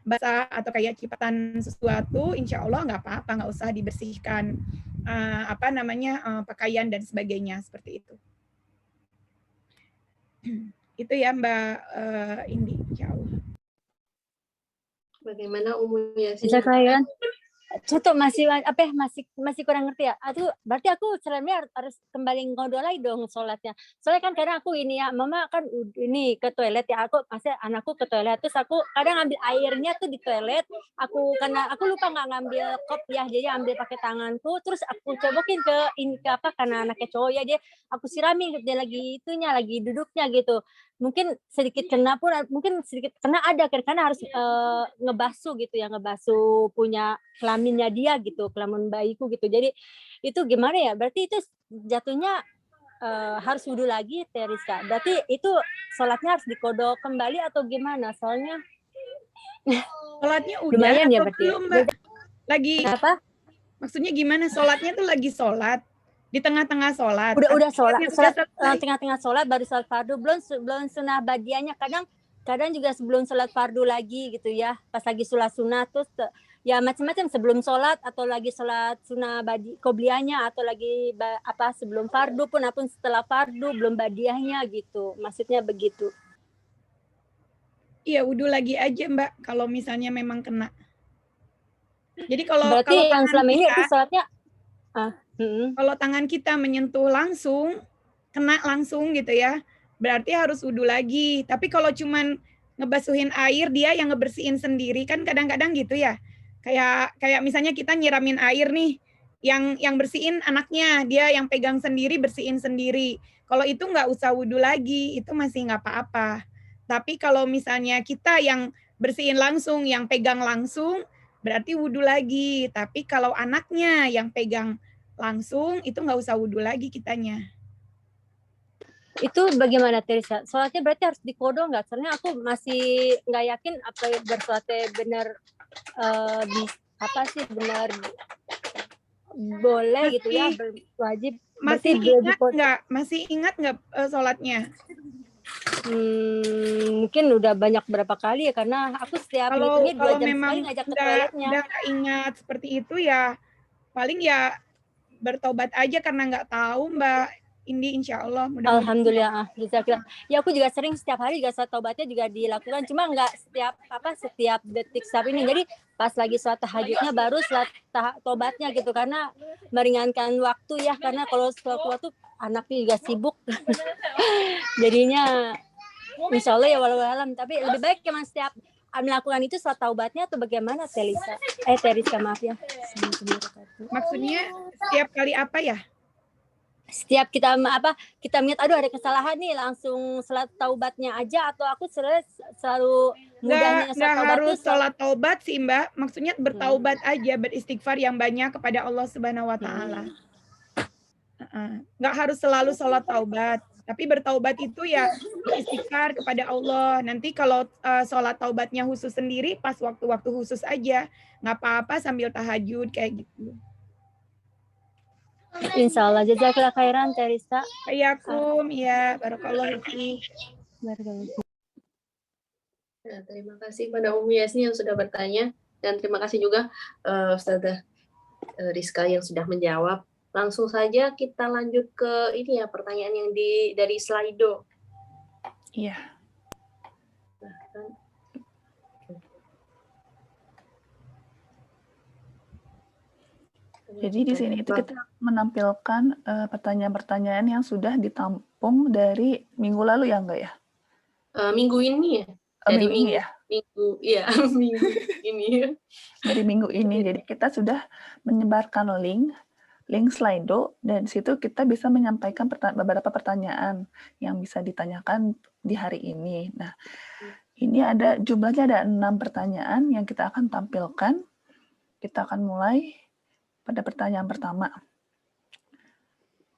basah atau kayak cipratan sesuatu, insya Allah nggak apa-apa, nggak usah dibersihkan pakaian dan sebagainya seperti itu. Itu ya Mbak Indi, insya Allah. Bagaimana umumnya sih? Contoh masih kurang ngerti ya. Itu berarti aku sebenarnya harus kembali ngodol lagi dong sholatnya. Soalnya kan kadang aku ini ya, mama kan ini ke toilet ya, anakku ke toilet, terus aku kadang ambil airnya tuh di toilet, karena aku lupa nggak ngambil cup ya, jadi ambil pakai tanganku, terus aku cobokin karena anaknya cowok ya, dia aku siramin dia lagi duduknya gitu. Mungkin sedikit kena ada karena harus ngebasuh gitu ya, ngebasuh punya kelaminnya dia gitu, kelamin bayiku gitu. Jadi itu gimana ya? Berarti itu jatuhnya harus wudhu lagi, Teriska. Berarti itu sholatnya harus dikodok kembali atau gimana? Soalnya sholatnya udah lumayan ya berarti. Belum, Mbak? Lagi apa? Maksudnya gimana? Sholatnya tuh lagi sholat di tengah-tengah sholat. Udah sholat tengah-tengah sholat baru sholat fardu, belum sunnah badiahnya. Kadang juga sebelum sholat fardu lagi gitu ya, pas lagi sholat sunnah, terus ya macam-macam sebelum sholat atau lagi sholat sunnah qobliyahnya atau lagi sebelum fardu pun setelah fardu belum badiahnya gitu, maksudnya begitu. Iya, wudhu lagi aja Mbak kalau misalnya memang kena. Jadi berarti yang selama ini itu sholatnya kalau tangan kita menyentuh langsung, kena langsung gitu ya, berarti harus wudhu lagi. Tapi kalau cuman ngebasuhin air, dia yang ngebersihin sendiri, kan kadang-kadang gitu ya. Kayak misalnya kita nyiramin air nih, yang bersihin anaknya, dia yang pegang sendiri, bersihin sendiri. Kalau itu nggak usah wudhu lagi, itu masih nggak apa-apa. Tapi kalau misalnya kita yang bersihin langsung, yang pegang langsung, berarti wudhu lagi. Tapi kalau anaknya yang pegang langsung, itu nggak usah wudhu lagi kitanya. Itu bagaimana Teresa? Sholatnya berarti harus dikodok nggak? Soalnya aku masih nggak yakin apa bersolatnya benar apa sih benar boleh gitu ya, wajib. Masih Berarti ingat nggak? Masih ingat nggak sholatnya? Mungkin udah banyak berapa kali ya, karena aku setiap meetingnya 2 jam sekali ngajak ke toiletnya. Udah nggak ingat seperti itu ya, paling ya bertobat aja karena nggak tahu Mbak Indi, insya Allah mudah-mudahan. Alhamdulillah, ya aku juga sering setiap hari juga sholat taubatnya juga dilakukan, cuma nggak setiap detik setiap ini. Jadi pas lagi sholat tahajudnya baru sholat taubatnya gitu, karena meringankan waktu ya, karena kalau sholat waktu anaknya juga sibuk. Jadinya insya Allah ya walau alam, tapi lebih baik emang setiap melakukan itu sholat taubatnya atau bagaimana Teresa maaf ya. Maksudnya setiap kali apa ya? Setiap kita melihat aduh ada kesalahan nih, langsung sholat taubatnya aja, atau aku selalu mudahnya nggak harus sholat taubat sih Mbak, maksudnya bertaubat aja, beristighfar yang banyak kepada Allah Subhanahu Wa Taala. Nggak harus selalu sholat taubat, tapi bertaubat itu ya beristighfar kepada Allah. Nanti kalau sholat taubatnya khusus sendiri pas waktu-waktu khusus aja, nggak apa-apa sambil tahajud kayak gitu. Insya Allah, jazakallah khairan Teresa. Ayakum, ya, barakallahu fiik. Nah, terima kasih pada Umi Yasni yang sudah bertanya, dan terima kasih juga Ustazah Rizka yang sudah menjawab. Langsung saja kita lanjut ke ini ya, pertanyaan yang dari Slido. Iya. Jadi di sini itu kita menampilkan pertanyaan-pertanyaan yang sudah ditampung dari minggu lalu ya, enggak ya? Minggu ini ya. Dari minggu ya? Minggu ini. Dari minggu ini. Jadi kita sudah menyebarkan link Slido, dan di situ kita bisa menyampaikan beberapa pertanyaan yang bisa ditanyakan di hari ini. Nah, ini jumlahnya ada 6 pertanyaan yang kita akan tampilkan. Kita akan mulai pada pertanyaan pertama.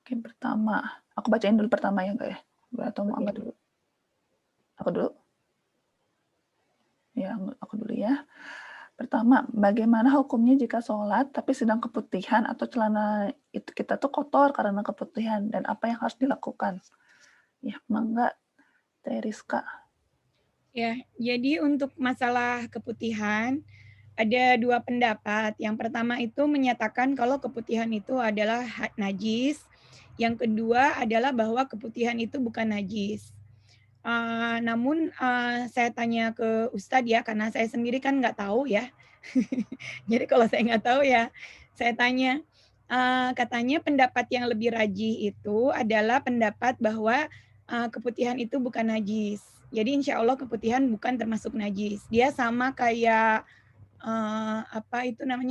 Oke, pertama. Aku bacain dulu pertama ya, enggak ya? Atau Muhammad dulu? Aku dulu? Ya, aku dulu ya. Pertama, bagaimana hukumnya jika sholat tapi sedang keputihan atau celana itu kita tuh kotor karena keputihan, dan apa yang harus dilakukan? Ya, mangga Teriska. Ya, jadi untuk masalah keputihan, ada 2 pendapat. Yang pertama itu menyatakan kalau keputihan itu adalah najis. Yang kedua adalah bahwa keputihan itu bukan najis. Namun saya tanya ke Ustadz ya, karena saya sendiri kan nggak tahu ya. Jadi kalau saya nggak tahu ya, saya tanya. Katanya pendapat yang lebih rajih itu adalah pendapat bahwa keputihan itu bukan najis. Jadi insya Allah keputihan bukan termasuk najis. Dia sama kayak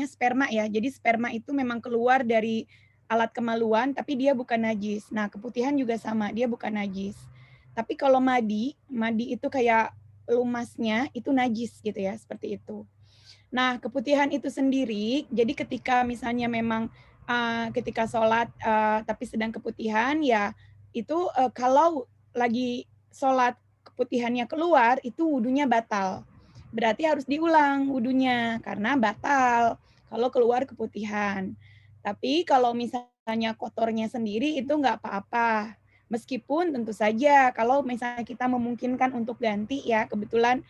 sperma ya. Jadi sperma itu memang keluar dari alat kemaluan, tapi dia bukan najis. Nah, keputihan juga sama, dia bukan najis. Tapi kalau madi itu kayak lumasnya itu najis gitu ya, seperti itu. Nah, keputihan itu sendiri, jadi ketika misalnya memang ketika sholat tapi sedang keputihan, ya itu kalau lagi sholat keputihannya keluar, itu wudunya batal. Berarti harus diulang wudunya karena batal kalau keluar keputihan. Tapi kalau misalnya kotornya sendiri itu nggak apa-apa. Meskipun tentu saja kalau misalnya kita memungkinkan untuk ganti ya, kebetulan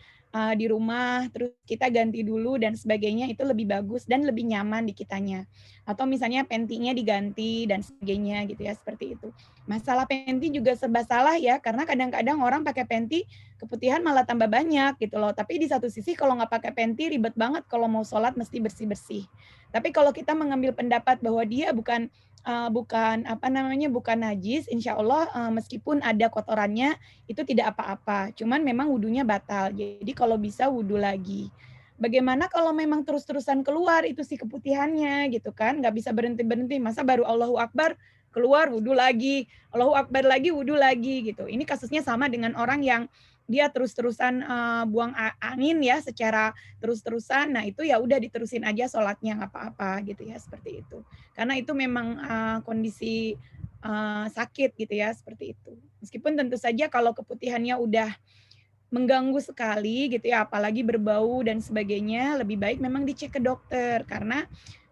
di rumah terus kita ganti dulu dan sebagainya, itu lebih bagus dan lebih nyaman di kitanya. Atau misalnya pentinya diganti dan sebagainya gitu ya, seperti itu. Masalah penti juga serba salah ya, karena kadang-kadang orang pakai penti keputihan malah tambah banyak gitu loh. Tapi di satu sisi kalau nggak pakai penti ribet banget, kalau mau sholat mesti bersih-bersih. Tapi kalau kita mengambil pendapat bahwa dia bukan najis, insya Allah meskipun ada kotorannya itu tidak apa-apa. Cuman memang wudunya batal. Jadi kalau bisa wudu lagi. Bagaimana kalau memang terus-terusan keluar itu si keputihannya gitu kan? Nggak bisa berhenti-berhenti. Masa baru Allahu Akbar keluar wudu lagi, Allahu Akbar lagi wudu lagi gitu. Ini kasusnya sama dengan orang yang dia terus-terusan buang angin ya secara terus-terusan. Nah itu ya udah diterusin aja sholatnya nggak apa-apa gitu ya, seperti itu. Karena itu memang kondisi sakit gitu ya, seperti itu. Meskipun tentu saja kalau keputihannya udah mengganggu sekali gitu ya, apalagi berbau dan sebagainya, lebih baik memang dicek ke dokter karena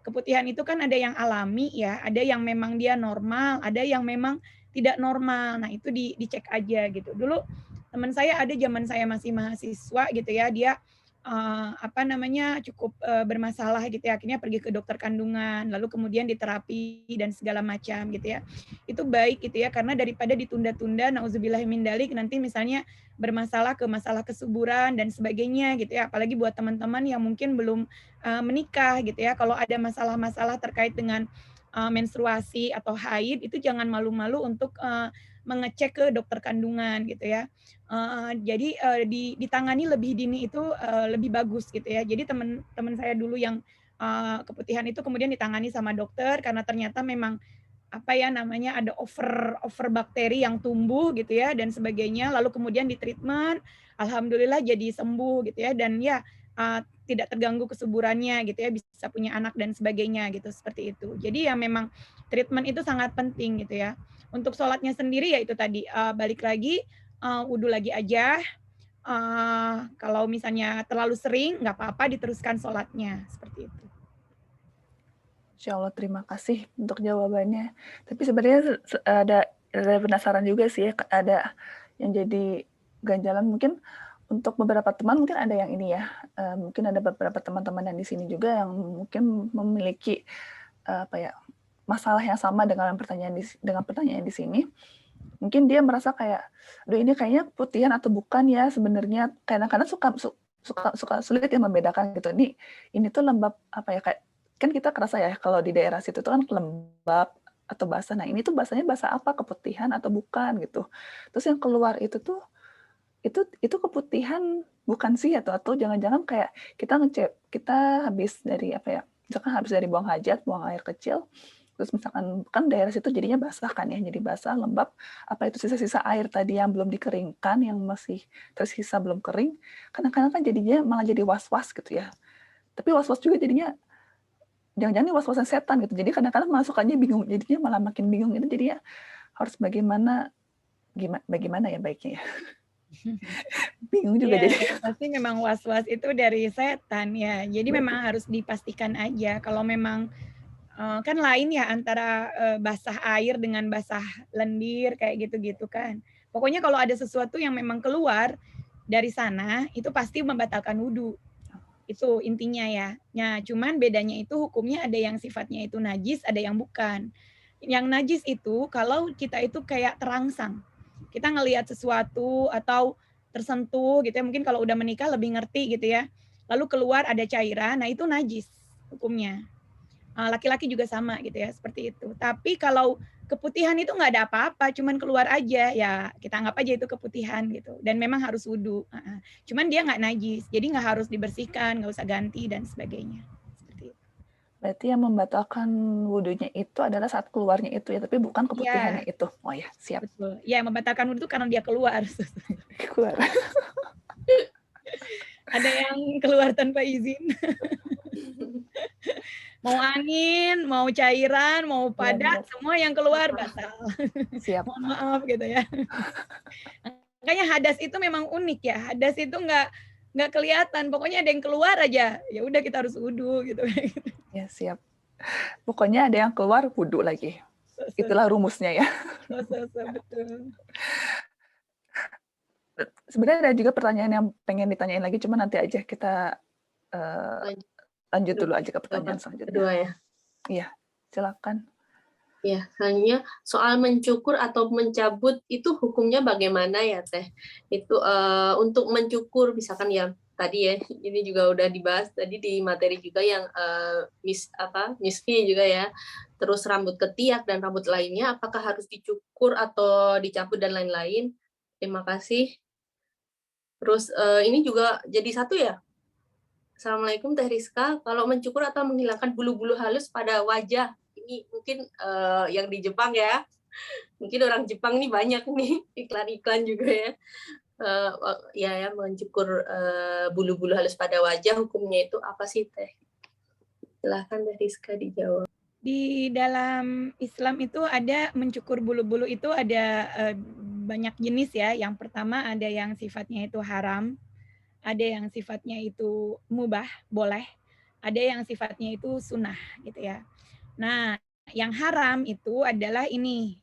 keputihan itu kan ada yang alami ya, ada yang memang dia normal, ada yang memang tidak normal. Nah, itu dicek aja gitu. Dulu teman saya ada zaman saya masih mahasiswa gitu ya, dia cukup bermasalah gitu ya, akhirnya pergi ke dokter kandungan, lalu kemudian diterapi dan segala macam gitu ya. Itu baik gitu ya, karena daripada ditunda-tunda, nauzubillahi min dzalik, nanti misalnya bermasalah ke masalah kesuburan dan sebagainya gitu ya, apalagi buat teman-teman yang mungkin belum menikah gitu ya, kalau ada masalah-masalah terkait dengan menstruasi atau haid, itu jangan malu-malu untuk mengecek ke dokter kandungan gitu ya. Jadi ditangani lebih dini itu lebih bagus gitu ya. Jadi teman-teman saya dulu yang keputihan itu kemudian ditangani sama dokter karena ternyata memang ada over bakteri yang tumbuh gitu ya dan sebagainya, lalu kemudian ditreatment, alhamdulillah jadi sembuh gitu ya, dan ya tidak terganggu kesuburannya gitu ya, bisa punya anak dan sebagainya gitu, seperti itu. Jadi ya memang treatment itu sangat penting gitu ya. Untuk sholatnya sendiri ya itu tadi, balik lagi, wudhu lagi aja, kalau misalnya terlalu sering nggak apa-apa diteruskan sholatnya, seperti itu. Insya Allah, terima kasih untuk jawabannya. Tapi sebenarnya ada penasaran juga sih, ada yang jadi ganjalan mungkin untuk beberapa teman, mungkin ada yang ini ya, mungkin ada beberapa teman-teman yang di sini juga yang mungkin memiliki masalah yang sama dengan pertanyaan di sini. Mungkin dia merasa kayak, aduh ini kayaknya putihan atau bukan ya sebenarnya. Kadang-kadang suka sulit ya membedakan gitu. Ini tuh lembab kayak kan kita kerasa ya kalau di daerah situ tuh kan lembab atau basah. Nah, ini tuh basahnya basah apa? Keputihan atau bukan gitu. Terus yang keluar itu tuh itu keputihan bukan sih atau jangan-jangan kayak kita habis dari misalkan habis dari buang hajat, buang air kecil, terus misalkan kan daerah situ jadinya basah kan ya, jadi basah, lembab, apa itu sisa-sisa air tadi yang belum dikeringkan, yang masih tersisa belum kering, kadang-kadang kan jadinya malah jadi was-was gitu ya. Tapi was-was juga jadinya jangan-jangan ini was-wasan setan gitu. Jadi kadang-kadang masukannya bingung, jadinya malah makin bingung itu, jadinya harus bagaimana ya baiknya ya. Bingung juga jadi. Pasti memang was-was itu dari setan ya. Jadi memang harus dipastikan aja kalau memang kan lain ya antara basah air dengan basah lendir kayak gitu-gitu kan. Pokoknya kalau ada sesuatu yang memang keluar dari sana itu pasti membatalkan wudhu. Itu intinya ya. Nah, cuman bedanya itu hukumnya ada yang sifatnya itu najis, ada yang bukan. Yang najis itu kalau kita itu kayak terangsang. Kita ngelihat sesuatu atau tersentuh gitu ya, mungkin kalau udah menikah lebih ngerti gitu ya. Lalu keluar ada cairan, nah itu najis hukumnya. Laki-laki juga sama gitu ya, seperti itu. Tapi kalau keputihan itu nggak ada apa-apa, cuman keluar aja, ya kita anggap aja itu keputihan gitu. Dan memang harus wudhu. Cuman dia nggak najis, jadi nggak harus dibersihkan, nggak usah ganti dan sebagainya. Seperti itu. Berarti yang membatalkan wudhunya itu adalah saat keluarnya itu ya, tapi bukan keputihannya itu. Oh ya, siap. Betul. Ya, yang membatalkan wudhu karena dia keluar. Keluar. Ada yang keluar tanpa izin. Mau angin, mau cairan, mau padat, semua yang keluar batal. Siap. Mohon maaf gitu ya. Makanya hadas itu memang unik ya. Hadas itu nggak kelihatan. Pokoknya ada yang keluar aja. Ya udah kita harus wudhu gitu. Ya, siap. Pokoknya ada yang keluar, wudhu lagi. Itulah rumusnya ya. Betul. Sebenarnya ada juga pertanyaan yang pengen ditanyain lagi, cuma nanti aja kita lanjut dulu aja ke pertanyaan selanjutnya. Kedua ya. Iya, silakan. Ya, selanjutnya soal mencukur atau mencabut itu hukumnya bagaimana ya Teh? Itu untuk mencukur misalkan ya tadi ya, ini juga udah dibahas tadi di materi juga yang Miss V juga ya. Terus rambut ketiak dan rambut lainnya apakah harus dicukur atau dicabut dan lain-lain? Terima kasih. Terus ini juga jadi satu ya. Assalamualaikum Teh Rizka, kalau mencukur atau menghilangkan bulu-bulu halus pada wajah, ini mungkin yang di Jepang ya, mungkin orang Jepang nih banyak nih iklan-iklan juga ya, mencukur bulu-bulu halus pada wajah, hukumnya itu apa sih Teh? Silahkan Teh Rizka dijawab. Di dalam Islam itu ada mencukur bulu-bulu itu ada banyak jenis ya. Yang pertama ada yang sifatnya itu haram, ada yang sifatnya itu mubah, boleh, ada yang sifatnya itu sunnah gitu ya. Nah, yang haram itu adalah ini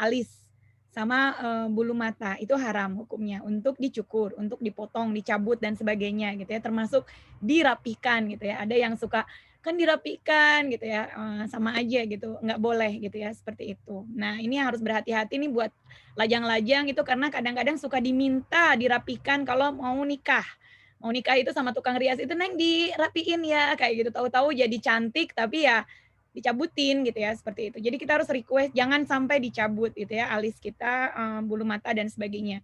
alis sama bulu mata itu haram hukumnya untuk dicukur, untuk dipotong, dicabut dan sebagainya gitu ya, termasuk dirapikan gitu ya. Ada yang suka kan dirapikan gitu ya, sama aja gitu, nggak boleh gitu ya, seperti itu. Nah, ini harus berhati-hati nih buat lajang-lajang itu karena kadang-kadang suka diminta dirapikan kalau mau nikah. Mau nikah itu sama tukang rias itu, "Neng dirapiin ya," kayak gitu. Tahu-tahu jadi cantik tapi ya dicabutin gitu ya, seperti itu. Jadi kita harus request jangan sampai dicabut gitu ya, alis kita, bulu mata dan sebagainya.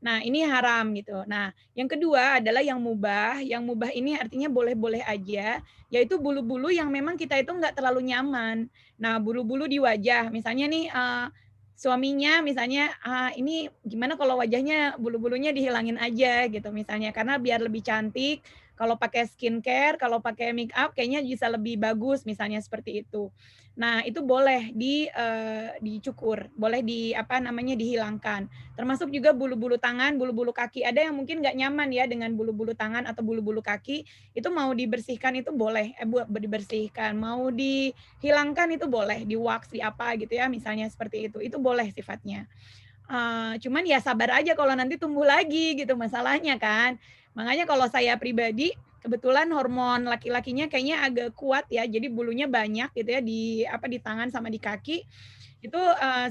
Nah, ini haram gitu. Nah, yang kedua adalah yang mubah. Yang mubah ini artinya boleh-boleh aja, yaitu bulu-bulu yang memang kita itu nggak terlalu nyaman. Nah, bulu-bulu di wajah, misalnya nih suaminya misalnya, ini gimana kalau wajahnya bulu-bulunya dihilangin aja gitu misalnya, karena biar lebih cantik, kalau pakai skincare, kalau pakai make up kayaknya bisa lebih bagus misalnya seperti itu. Nah, itu boleh dicukur, boleh apa namanya, dihilangkan. Termasuk juga bulu-bulu tangan, bulu-bulu kaki. Ada yang mungkin nggak nyaman ya dengan bulu-bulu tangan atau bulu-bulu kaki, itu mau dibersihkan itu boleh, dibersihkan, mau dihilangkan itu boleh, di-wax, di apa gitu ya, misalnya seperti itu boleh sifatnya. Cuman ya sabar aja kalau nanti tumbuh lagi gitu masalahnya kan. Makanya kalau saya pribadi, kebetulan hormon laki-lakinya kayaknya agak kuat ya, jadi bulunya banyak gitu ya di tangan sama di kaki, itu,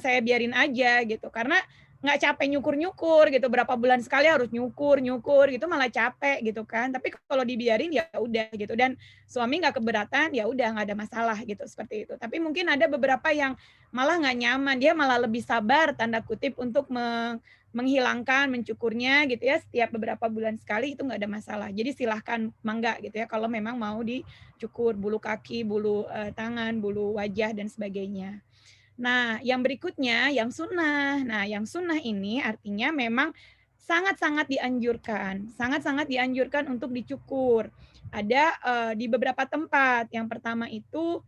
saya biarin aja gitu. Karena nggak capek nyukur-nyukur gitu, berapa bulan sekali harus nyukur-nyukur gitu malah capek gitu kan. Tapi kalau dibiarin ya udah gitu dan suami nggak keberatan, ya udah nggak ada masalah gitu, seperti itu. Tapi mungkin ada beberapa yang malah nggak nyaman, dia malah lebih sabar tanda kutip untuk menghilangkan, mencukurnya gitu ya, setiap beberapa bulan sekali itu nggak ada masalah. Jadi silahkan, mangga gitu ya, kalau memang mau dicukur bulu kaki, bulu tangan, bulu wajah dan sebagainya. Nah, yang berikutnya yang sunnah. Nah, yang sunnah ini artinya memang sangat-sangat dianjurkan untuk dicukur. Ada di beberapa tempat. Yang pertama itu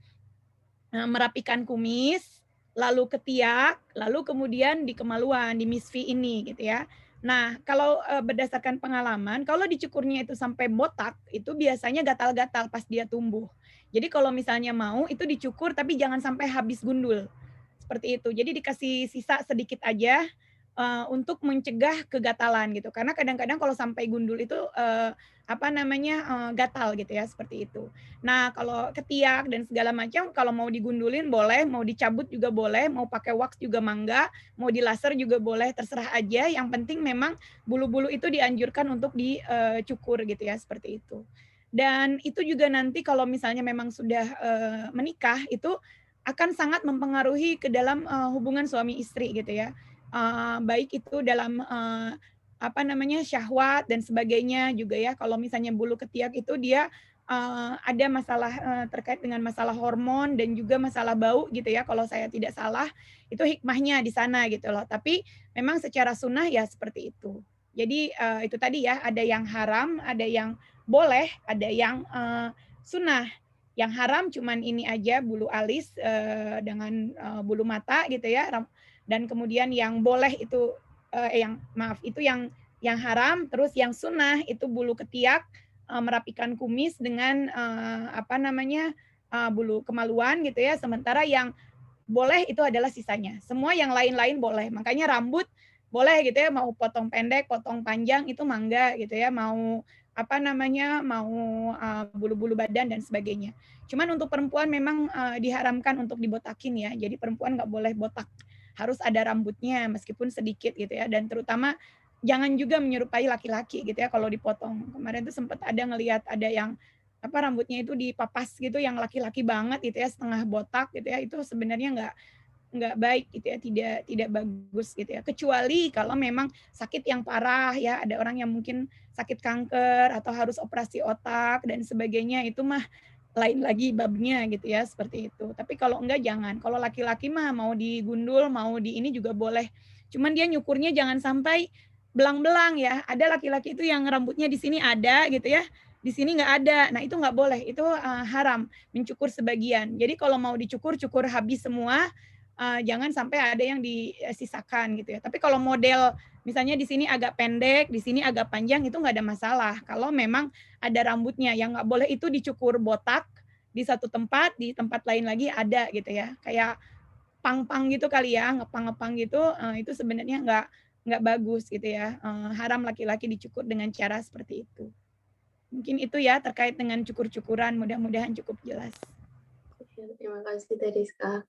merapikan kumis, lalu ketiak, lalu kemudian di kemaluan, di misfi ini gitu ya. Nah, kalau berdasarkan pengalaman, kalau dicukurnya itu sampai botak, itu biasanya gatal-gatal pas dia tumbuh. Jadi kalau misalnya mau itu dicukur tapi jangan sampai habis gundul. Seperti itu. Jadi dikasih sisa sedikit aja untuk mencegah kegatalan gitu. Karena kadang-kadang kalau sampai gundul itu gatal gitu ya, seperti itu. Nah, kalau ketiak dan segala macam kalau mau digundulin boleh, mau dicabut juga boleh, mau pakai wax juga mangga, mau dilaser juga boleh, terserah aja. Yang penting memang bulu-bulu itu dianjurkan untuk dicukur gitu ya, seperti itu. Dan itu juga nanti kalau misalnya memang sudah menikah itu akan sangat mempengaruhi ke dalam hubungan suami istri gitu ya. Baik itu dalam syahwat dan sebagainya juga ya. Kalau misalnya bulu ketiak itu dia ada masalah terkait dengan masalah hormon dan juga masalah bau gitu ya. Kalau saya tidak salah, itu hikmahnya di sana gitu loh. Tapi memang secara sunnah ya seperti itu. Jadi itu tadi ya, ada yang haram, ada yang boleh, ada yang sunnah. Yang haram cuman ini aja bulu alis dengan bulu mata gitu ya. Dan kemudian yang boleh itu itu yang haram, terus yang sunnah itu bulu ketiak, merapikan kumis dengan bulu kemaluan gitu ya. Sementara yang boleh itu adalah sisanya. Semua yang lain-lain boleh. Makanya rambut boleh gitu ya, mau potong pendek, potong panjang itu mangga gitu ya, mau mau bulu-bulu badan dan sebagainya. Cuman untuk perempuan memang diharamkan untuk dibotakin ya. Jadi perempuan nggak boleh botak. Harus ada rambutnya meskipun sedikit gitu ya. Dan terutama jangan juga menyerupai laki-laki gitu ya kalau dipotong. Kemarin tuh sempat ada ngelihat ada yang rambutnya itu dipapas gitu yang laki-laki banget gitu ya, setengah botak gitu ya. Itu sebenarnya nggak baik gitu ya, tidak bagus gitu ya. Kecuali kalau memang sakit yang parah ya, ada orang yang mungkin sakit kanker atau harus operasi otak dan sebagainya, itu mah lain lagi babnya gitu ya, seperti itu. Tapi kalau enggak jangan. Kalau laki-laki mah mau digundul, mau di ini juga boleh. Cuman dia nyukurnya jangan sampai belang-belang ya. Ada laki-laki itu yang rambutnya di sini ada gitu ya, di sini nggak ada. Nah itu nggak boleh, itu haram mencukur sebagian. Jadi kalau mau dicukur, cukur habis semua, jangan sampai ada yang disisakan gitu ya. Tapi kalau model misalnya di sini agak pendek, di sini agak panjang, itu nggak ada masalah. Kalau memang ada rambutnya, yang nggak boleh itu dicukur botak di satu tempat, di tempat lain lagi ada gitu ya. Kayak pang-pang gitu kali ya, ngepang-ngepang gitu, itu sebenarnya nggak bagus gitu ya. Haram laki-laki dicukur dengan cara seperti itu. Mungkin itu ya terkait dengan cukur-cukuran, mudah-mudahan cukup jelas. Terima kasih Teh Rizka.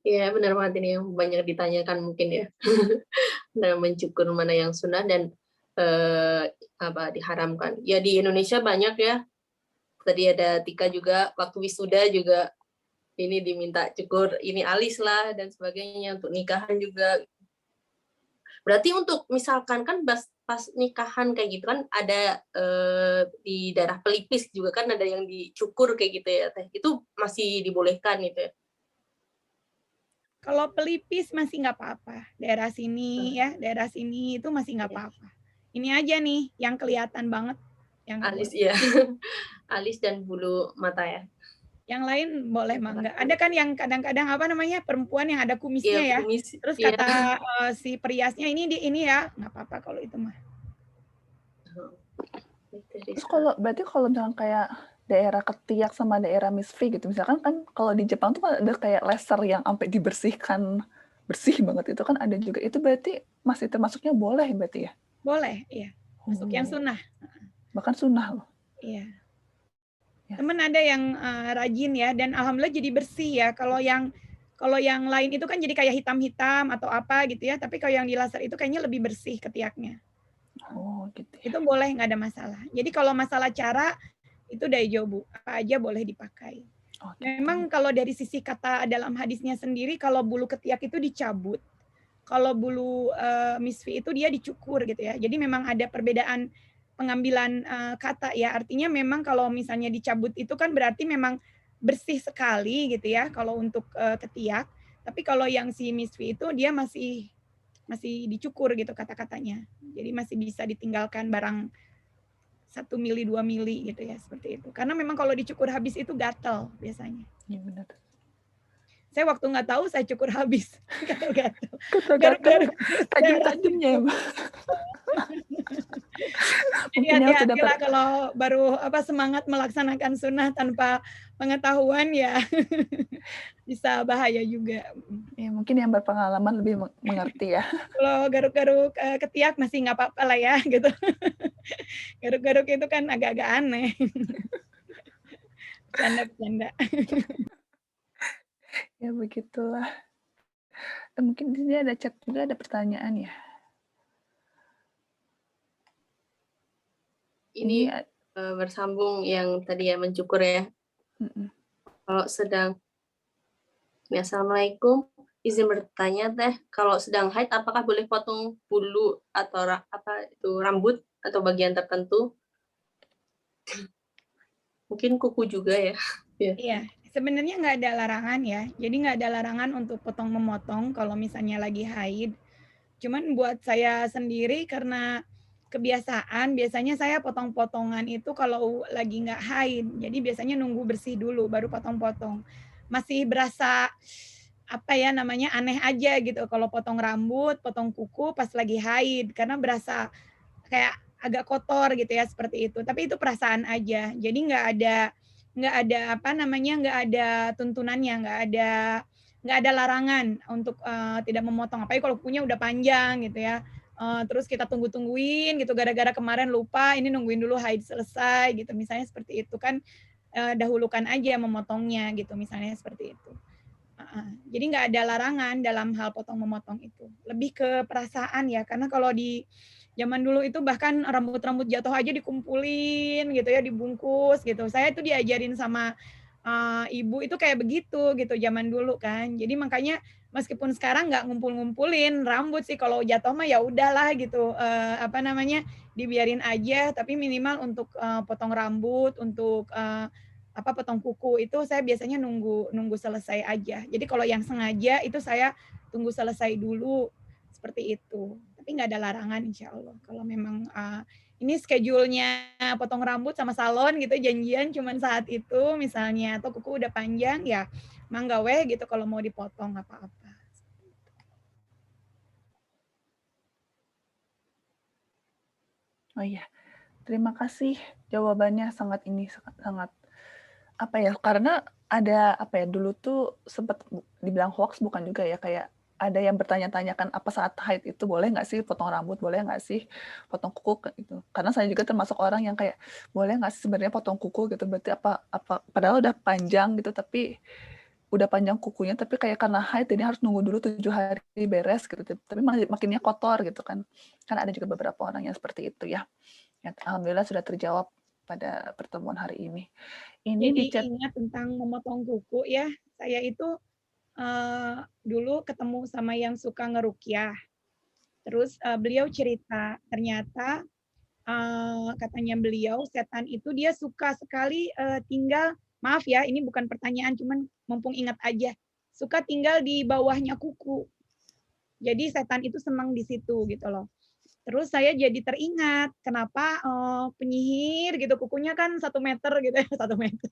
Ya benar banget ini yang banyak ditanyakan mungkin ya. Nah, mencukur mana yang sunnah dan diharamkan. Ya di Indonesia banyak ya. Tadi ada Tika juga waktu wisuda juga ini diminta cukur ini alis lah dan sebagainya, untuk nikahan juga. Berarti untuk misalkan kan pas nikahan kayak gitu kan ada di daerah pelipis juga kan ada yang dicukur kayak gitu ya Teh. Itu masih dibolehkan gitu ya. Kalau pelipis masih nggak apa-apa. Daerah sini ya, daerah sini itu masih nggak apa-apa. Ini aja nih yang kelihatan banget yang nggak Alis boleh. ya. Alis dan bulu mata ya. Yang lain boleh mangga. Ada kan yang kadang-kadang apa namanya perempuan yang ada kumisnya Iya, ya. kumis. Terus Iya. kata si periasnya ini ya nggak apa-apa kalau itu mah. Terus berarti kalau misalkan kayak daerah ketiak sama daerah misfi gitu, misalkan kan kalau di Jepang tuh kan ada kayak laser yang sampai dibersihkan bersih banget, itu kan ada juga. Itu berarti masih termasuknya boleh berarti ya? Boleh, iya. Masuk yang sunnah. Bahkan sunnah loh. Iya. Ya. Temen ada yang rajin ya, dan alhamdulillah jadi bersih ya. Kalau yang lain itu kan jadi kayak hitam-hitam atau apa gitu ya, tapi kalau yang di laser itu kayaknya lebih bersih ketiaknya. Oh gitu ya. Itu boleh, nggak ada masalah. Jadi kalau masalah cara, itu daijobu, apa aja boleh dipakai. Oh, gitu. Memang kalau dari sisi kata dalam hadisnya sendiri, kalau bulu ketiak itu dicabut. Kalau bulu misfi itu dia dicukur gitu ya. Jadi memang ada perbedaan pengambilan kata ya. Artinya memang kalau misalnya dicabut itu kan berarti memang bersih sekali gitu ya kalau untuk ketiak. Tapi kalau yang si misfi itu dia masih dicukur gitu kata-katanya. Jadi masih bisa ditinggalkan barang 1 mili, 2 mili gitu ya, seperti itu. Karena memang kalau dicukur habis itu gatal biasanya. Iya benar. Saya waktu nggak tahu, saya cukur habis. Gatal-gatal. Gatal-gatal. Tajam-tajamnya ya, Mbak. Jadi hati-hatilah kalau baru semangat melaksanakan sunnah tanpa pengetahuan ya bisa bahaya juga. Ya, mungkin yang berpengalaman lebih mengerti ya. Kalau garuk-garuk ketiak masih nggak apa-apa lah ya gitu. Garuk-garuk itu kan agak-agak aneh. Bercanda. Ya begitulah. Mungkin di sini ada chat juga, ada pertanyaan ya. Ini bersambung yang tadi ya mencukur ya. Kalau sedang, ya, Assalamualaikum, izin bertanya Teh, kalau sedang haid apakah boleh potong bulu atau rambut atau bagian tertentu? Mungkin kuku juga ya. Iya, sebenarnya nggak ada larangan ya. Jadi nggak ada larangan untuk potong-memotong kalau misalnya lagi haid. Cuman buat saya sendiri karena kebiasaan, biasanya saya potong-potongan itu kalau lagi nggak haid. Jadi biasanya nunggu bersih dulu baru potong-potong. Masih berasa aneh aja gitu kalau potong rambut, potong kuku pas lagi haid karena berasa kayak agak kotor gitu ya, seperti itu. Tapi itu perasaan aja. Jadi nggak ada tuntunannya, nggak ada larangan untuk tidak memotong. Apalagi kalau kukunya udah panjang gitu ya. Terus kita tungguin gitu gara-gara kemarin lupa, ini nungguin dulu haid selesai gitu. Misalnya seperti itu kan, dahulukan aja memotongnya gitu, misalnya seperti itu. Jadi nggak ada larangan dalam hal potong memotong itu. Lebih ke perasaan ya, karena kalau di zaman dulu itu bahkan rambut-rambut jatuh aja dikumpulin gitu ya, dibungkus gitu. Saya itu diajarin sama ibu itu kayak begitu gitu zaman dulu kan. Jadi makanya meskipun sekarang nggak ngumpul-ngumpulin rambut sih, kalau jatuh mah ya udahlah gitu, dibiarin aja. Tapi minimal untuk potong rambut, untuk potong kuku itu saya biasanya nunggu selesai aja. Jadi kalau yang sengaja itu saya tunggu selesai dulu seperti itu. Tapi nggak ada larangan insya Allah. Kalau memang ini schedule-nya potong rambut sama salon gitu, janjian cuman saat itu misalnya, atau kuku udah panjang, ya mangga weh gitu kalau mau dipotong apa-apa. Oh iya, terima kasih jawabannya sangat sangat apa ya, karena ada apa ya, dulu tuh sempat dibilang hoax bukan juga ya, kayak ada yang bertanya-tanya kan, apa saat haid itu boleh nggak sih potong rambut, boleh nggak sih potong kuku gitu. Karena saya juga termasuk orang yang kayak, boleh nggak sih sebenarnya potong kuku gitu, berarti apa padahal udah panjang gitu, tapi udah panjang kukunya, tapi kayak karena haid jadi harus nunggu dulu 7 hari beres gitu, tapi makinnya kotor gitu kan. Kan ada juga beberapa orang yang seperti itu ya. Ya, alhamdulillah sudah terjawab pada pertemuan hari ini. Ini di Jadi chat ingat tentang memotong kuku ya, saya itu dulu ketemu sama yang suka ngerukyah. Terus beliau cerita, ternyata katanya beliau, setan itu dia suka sekali tinggal, maaf ya, ini bukan pertanyaan, cuman mumpung ingat aja, suka tinggal di bawahnya kuku. Jadi setan itu senang di situ gitu loh. Terus saya jadi teringat kenapa penyihir gitu kukunya kan 1 meter gitu ya, 1 meter.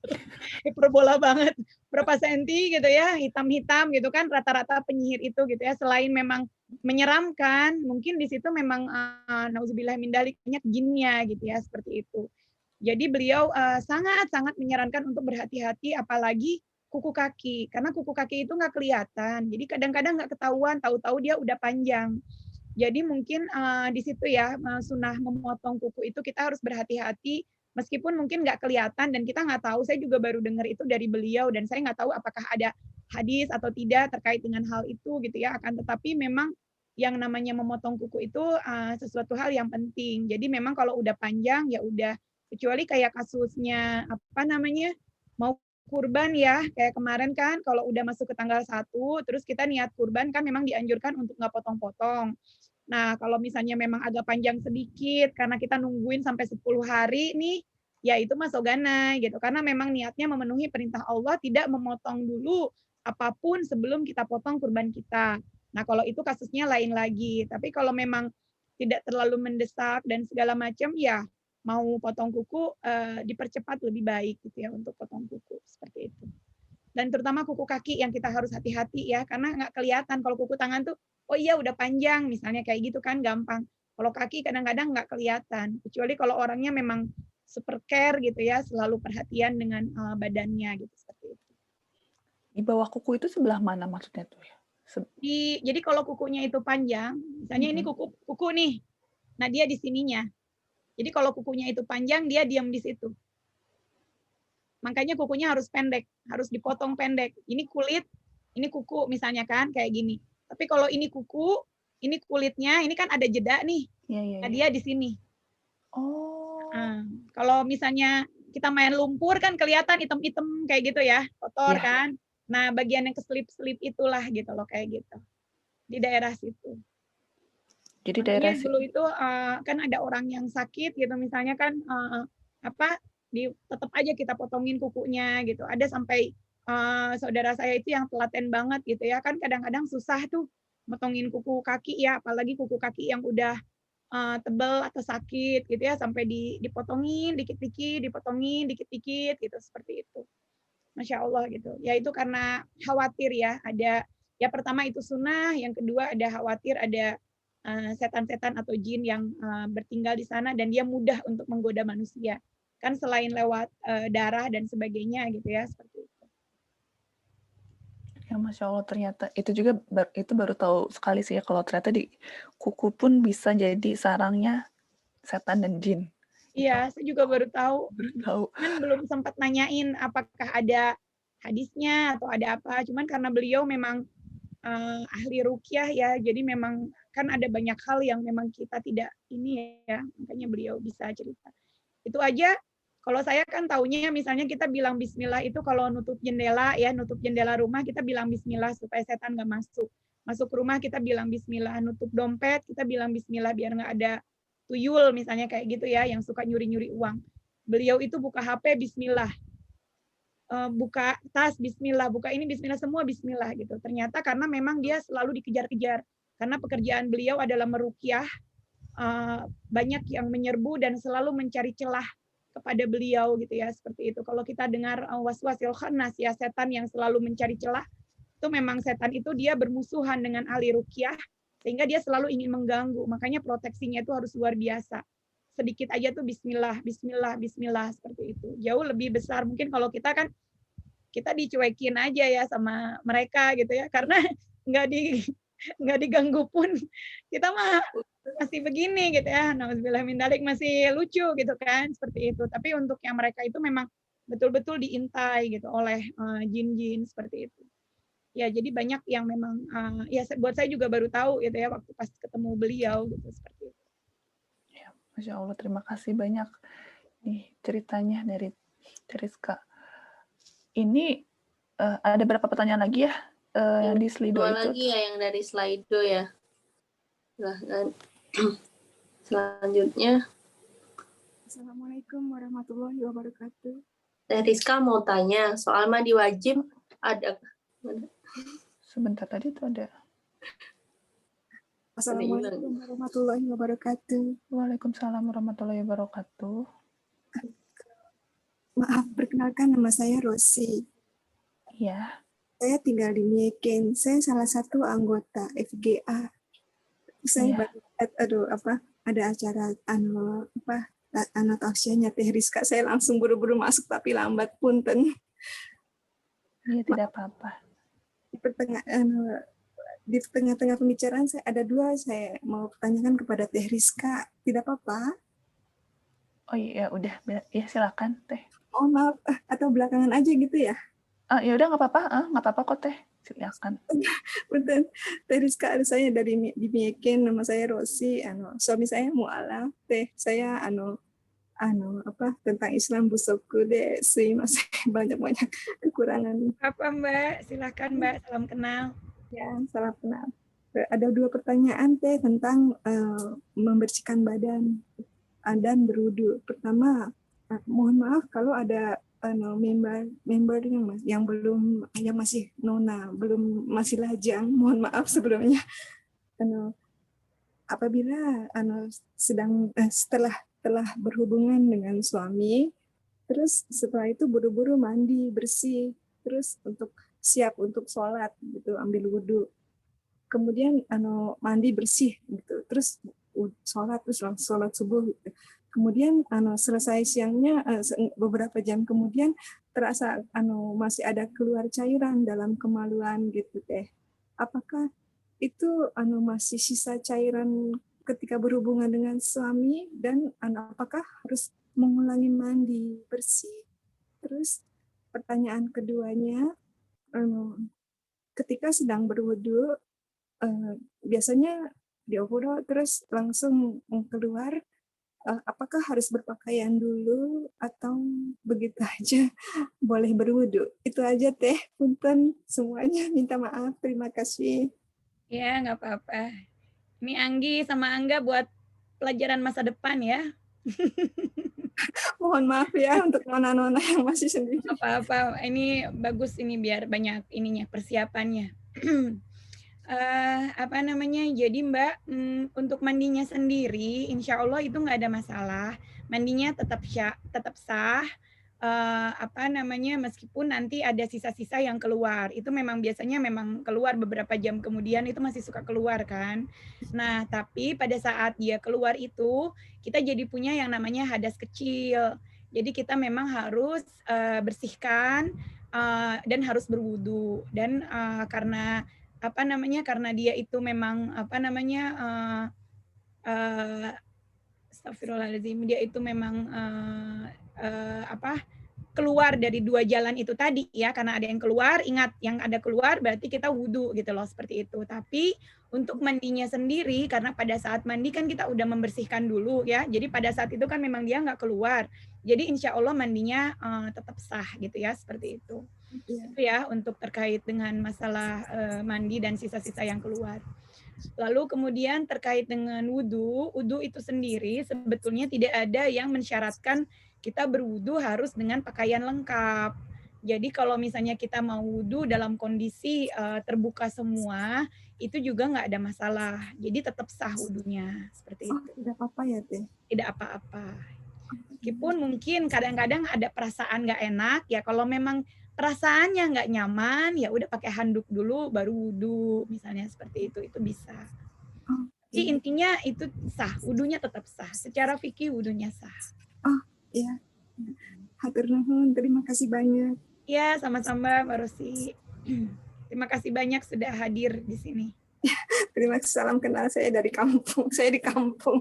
Hiperbola banget. Berapa senti gitu ya, hitam-hitam gitu kan rata-rata penyihir itu gitu ya. Selain memang menyeramkan, mungkin di situ memang nauzubillah min dzalik banyak jinnya gitu ya, seperti itu. Jadi beliau sangat-sangat menyarankan untuk berhati-hati apalagi kuku kaki. Karena kuku kaki itu nggak kelihatan. Jadi kadang-kadang nggak ketahuan, tahu-tahu dia udah panjang. Jadi mungkin di situ ya sunnah memotong kuku itu kita harus berhati-hati meskipun mungkin nggak kelihatan dan kita nggak tahu. Saya juga baru dengar itu dari beliau dan saya nggak tahu apakah ada hadis atau tidak terkait dengan hal itu gitu ya. Akan tetapi memang yang namanya memotong kuku itu sesuatu hal yang penting. Jadi memang kalau udah panjang ya udah, kecuali kayak kasusnya apa namanya mau kurban ya, kayak kemarin kan kalau udah masuk ke tanggal 1 terus kita niat kurban kan memang dianjurkan untuk nggak potong-potong. Nah, kalau misalnya memang agak panjang sedikit karena kita nungguin sampai 10 hari nih, ya itu masuk ganai gitu. Karena memang niatnya memenuhi perintah Allah tidak memotong dulu apapun sebelum kita potong kurban kita. Nah, kalau itu kasusnya lain lagi. Tapi kalau memang tidak terlalu mendesak dan segala macam, ya mau potong kuku dipercepat lebih baik gitu ya untuk potong kuku seperti itu. Dan terutama kuku kaki yang kita harus hati-hati ya, karena nggak kelihatan kalau kuku tangan tuh, oh iya udah panjang, misalnya kayak gitu kan gampang. Kalau kaki kadang-kadang nggak kelihatan, kecuali kalau orangnya memang super care gitu ya, selalu perhatian dengan badannya gitu seperti itu. di bawah kuku itu sebelah mana maksudnya tuh ya? Jadi kalau kukunya itu panjang, misalnya ini kuku nih, nah dia di sininya. Jadi kalau kukunya itu panjang, dia diam di situ. Makanya kukunya harus pendek, harus dipotong pendek. Ini kulit, ini kuku misalnya kan, kayak gini. Tapi kalau ini kuku, ini kulitnya, ini kan ada jeda nih. Nah, dia di sini. Oh. Kalau misalnya kita main lumpur kan kelihatan hitam-hitam kayak gitu ya, kotor kan. Nah, bagian yang keselip-selip itulah gitu loh, kayak gitu. Di daerah situ. Jadi makanya daerah dulu itu kan ada orang yang sakit gitu, misalnya kan tetap aja kita potongin kukunya gitu. Ada sampai saudara saya itu yang telaten banget gitu ya, kan kadang-kadang susah tuh motongin kuku kaki ya, apalagi kuku kaki yang udah tebal atau sakit gitu ya, sampai dipotongin dikit-dikit, dipotongin dikit-dikit gitu, seperti itu. Masya Allah gitu. Ya itu karena khawatir ya, ada ya pertama itu sunnah, yang kedua ada khawatir ada setan-setan atau jin yang bertinggal di sana dan dia mudah untuk menggoda manusia. Kan selain lewat darah dan sebagainya gitu ya, seperti itu. Ya Masya Allah, ternyata itu juga itu baru tahu sekali sih ya, kalau ternyata di kuku pun bisa jadi sarangnya setan dan jin. Iya, saya juga baru tahu. Baru tahu. Cuman belum sempat nanyain apakah ada hadisnya atau ada apa. Cuman karena beliau memang ahli ruqyah ya, jadi memang kan ada banyak hal yang memang kita tidak ini ya, makanya beliau bisa cerita. Itu aja. Kalau saya kan taunya misalnya kita bilang bismillah itu kalau nutup jendela ya, nutup jendela rumah kita bilang bismillah supaya setan nggak masuk. Masuk rumah kita bilang bismillah, nutup dompet kita bilang bismillah biar nggak ada tuyul misalnya kayak gitu ya, yang suka nyuri-nyuri uang. Beliau itu buka HP bismillah, buka tas bismillah, buka ini bismillah, semua bismillah gitu. Ternyata karena memang dia selalu dikejar-kejar. Karena pekerjaan beliau adalah meruqyah banyak yang menyerbu dan selalu mencari celah kepada beliau gitu ya, seperti itu. Kalau kita dengar waswasil khannas ya, setan yang selalu mencari celah, itu memang setan itu dia bermusuhan dengan ahli ruqyah sehingga dia selalu ingin mengganggu. Makanya proteksinya itu harus luar biasa. Sedikit aja tuh bismillah, bismillah, bismillah seperti itu. Jauh lebih besar mungkin kalau kita kan kita dicuekin aja ya sama mereka gitu ya, karena nggak diganggu pun kita mah masih begini gitu ya, nauzubillah min dzalik, masih lucu gitu kan, seperti itu. Tapi untuk yang mereka itu memang betul-betul diintai gitu oleh jin-jin seperti itu. Ya jadi banyak yang memang ya buat saya juga baru tahu gitu ya waktu pas ketemu beliau gitu seperti itu. Ya, Masya Allah, terima kasih banyak nih ceritanya dari Rizka. Ini ada berapa pertanyaan lagi ya yang di Slido Dua itu? lagi ya yang dari Slido ya. Nah, selanjutnya. Assalamualaikum warahmatullahi wabarakatuh. Rizka mau tanya, soal mandi wajib ada? Sebentar, tadi itu ada. Assalamualaikum warahmatullahi wabarakatuh. Waalaikumsalam warahmatullahi wabarakatuh. Maaf, perkenalkan nama saya Rosi. Iya. Saya tinggal di Mieken. Saya salah satu anggota FGA. Saya ada acara tausiahnya Teh Rizka. Saya langsung buru-buru masuk tapi lambat, punten. Iya, tidak apa-apa. Di tengah-tengah pembicaraan saya ada dua, saya mau pertanyakan kepada Teh Rizka. Tidak apa-apa? Oh iya, udah. Ya, silakan, Teh. Oh maaf, atau belakangan aja gitu ya? Ya udah, nggak apa-apa kok, Teh. Silakan. Punten, Teh Rizka, saya dari di Mieken, nama saya Rosi. Suami saya mualaf. Teh, saya tentang Islam busokku deh sih, masih banyak kekurangan. Apa Mbak? Silakan Mbak, salam kenal. Ya, salam kenal. Ada dua pertanyaan Teh tentang membersihkan badan dan berwudu. Pertama, mohon maaf kalau ada member yang masih nona, belum masih lajang, mohon maaf sebelumnya. Apabila setelah berhubungan dengan suami, terus setelah itu buru-buru mandi bersih, terus untuk siap untuk sholat gitu, ambil wudhu, kemudian mandi bersih gitu, terus sholat, terus sholat subuh gitu. Kemudian selesai siangnya, beberapa jam kemudian terasa masih ada keluar cairan dalam kemaluan gitu Teh. Apakah itu masih sisa cairan ketika berhubungan dengan suami, dan apakah harus mengulangi mandi bersih? Terus pertanyaan keduanya, ketika sedang berwudu, biasanya diopuro terus langsung keluar, apakah harus berpakaian dulu atau begitu aja boleh berwudu? Itu aja Teh, punten semuanya, minta maaf, terima kasih. Ya, nggak apa-apa. Ini Anggi sama Angga buat pelajaran masa depan ya. Mohon maaf ya untuk nona-nona yang masih sendiri. Apa-apa, ini bagus, ini biar banyak ininya persiapannya. Jadi Mbak, untuk mandinya sendiri, insya Allah itu nggak ada masalah. Mandinya tetap sah. Meskipun nanti ada sisa-sisa yang keluar, itu memang biasanya memang keluar beberapa jam kemudian, itu masih suka keluar kan. Nah, tapi pada saat dia keluar itu kita jadi punya yang namanya hadas kecil. Jadi kita memang harus bersihkan dan harus berwudu, dan karena dia itu memang astagfirullahaladzim, dia itu memang keluar dari dua jalan itu tadi ya, karena ada yang keluar, ingat yang ada keluar berarti kita wudhu gitu loh, seperti itu. Tapi untuk mandinya sendiri, karena pada saat mandi kan kita udah membersihkan dulu ya, jadi pada saat itu kan memang dia nggak keluar, jadi insya Allah mandinya tetap sah gitu ya, seperti itu. Itu ya untuk terkait dengan masalah mandi dan sisa-sisa yang keluar. Lalu kemudian terkait dengan wudhu itu sendiri sebetulnya tidak ada yang mensyaratkan kita berwudhu harus dengan pakaian lengkap. Jadi kalau misalnya kita mau wudhu dalam kondisi terbuka semua, itu juga nggak ada masalah. Jadi tetap sah wudhunya, seperti Oh, itu. tidak apa-apa ya Teh. Tidak apa-apa. Meskipun mungkin kadang-kadang ada perasaan nggak enak, ya kalau memang perasaannya nggak nyaman, ya udah pakai handuk dulu, baru wudhu, misalnya seperti itu bisa. Oh, Jadi iya. intinya itu sah, wudhunya tetap sah. Secara fikih wudhunya sah. Oh, iya. Hatur nuhun, terima kasih banyak. Ya, sama-sama Mbak Rosi. Terima kasih banyak sudah hadir di sini. Terima kasih, salam kenal, saya dari kampung. Saya di kampung.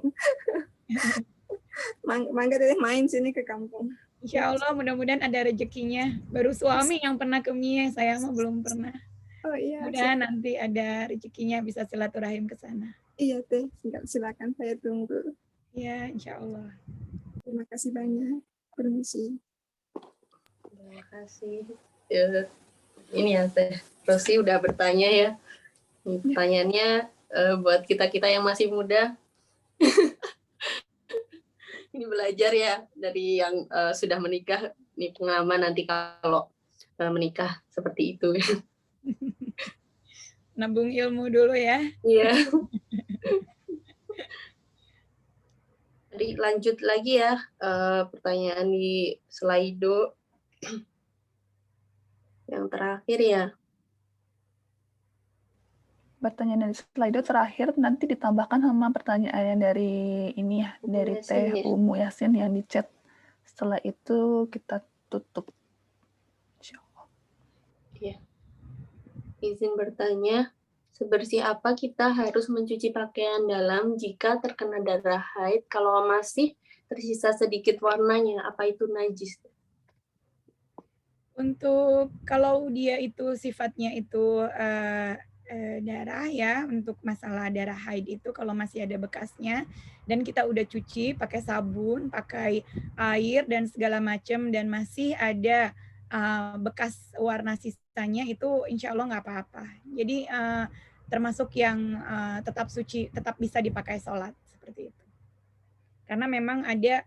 Mangga Teteh main sini ke kampung. Insya Allah mudah-mudahan ada rezekinya. Baru suami yang pernah ke Mie, saya mah belum pernah. Oh iya, Mudah-mudahan nanti ada rezekinya bisa silaturahim ke sana. iya Teh, silakan saya tunggu. Ya, insya Allah. Terima kasih banyak. Permisi. Terima kasih. Ya, ini ya Teh Rosi udah bertanya ya. Pertanyaannya buat kita-kita yang masih muda. Ini belajar ya dari yang sudah menikah. Ini pengalaman nanti kalau menikah seperti itu. Nabung ilmu dulu ya. Iya. Jadi lanjut lagi ya pertanyaan di Slido. Yang terakhir ya. Pertanyaan dari Slido terakhir nanti ditambahkan sama pertanyaan dari ini ya, dari Yasin, Teh ya. Umu Yasin yang di chat. Setelah itu kita tutup. Insyaallah. Ya. Izin bertanya, sebersih apa kita harus mencuci pakaian dalam jika terkena darah haid kalau masih tersisa sedikit warnanya? Apa itu najis? Untuk kalau dia itu sifatnya itu darah ya, untuk masalah darah haid itu kalau masih ada bekasnya dan kita udah cuci pakai sabun, pakai air dan segala macam dan masih ada bekas warna sisanya, itu insya Allah nggak apa-apa. Jadi termasuk yang tetap suci, tetap bisa dipakai sholat seperti itu. Karena memang ada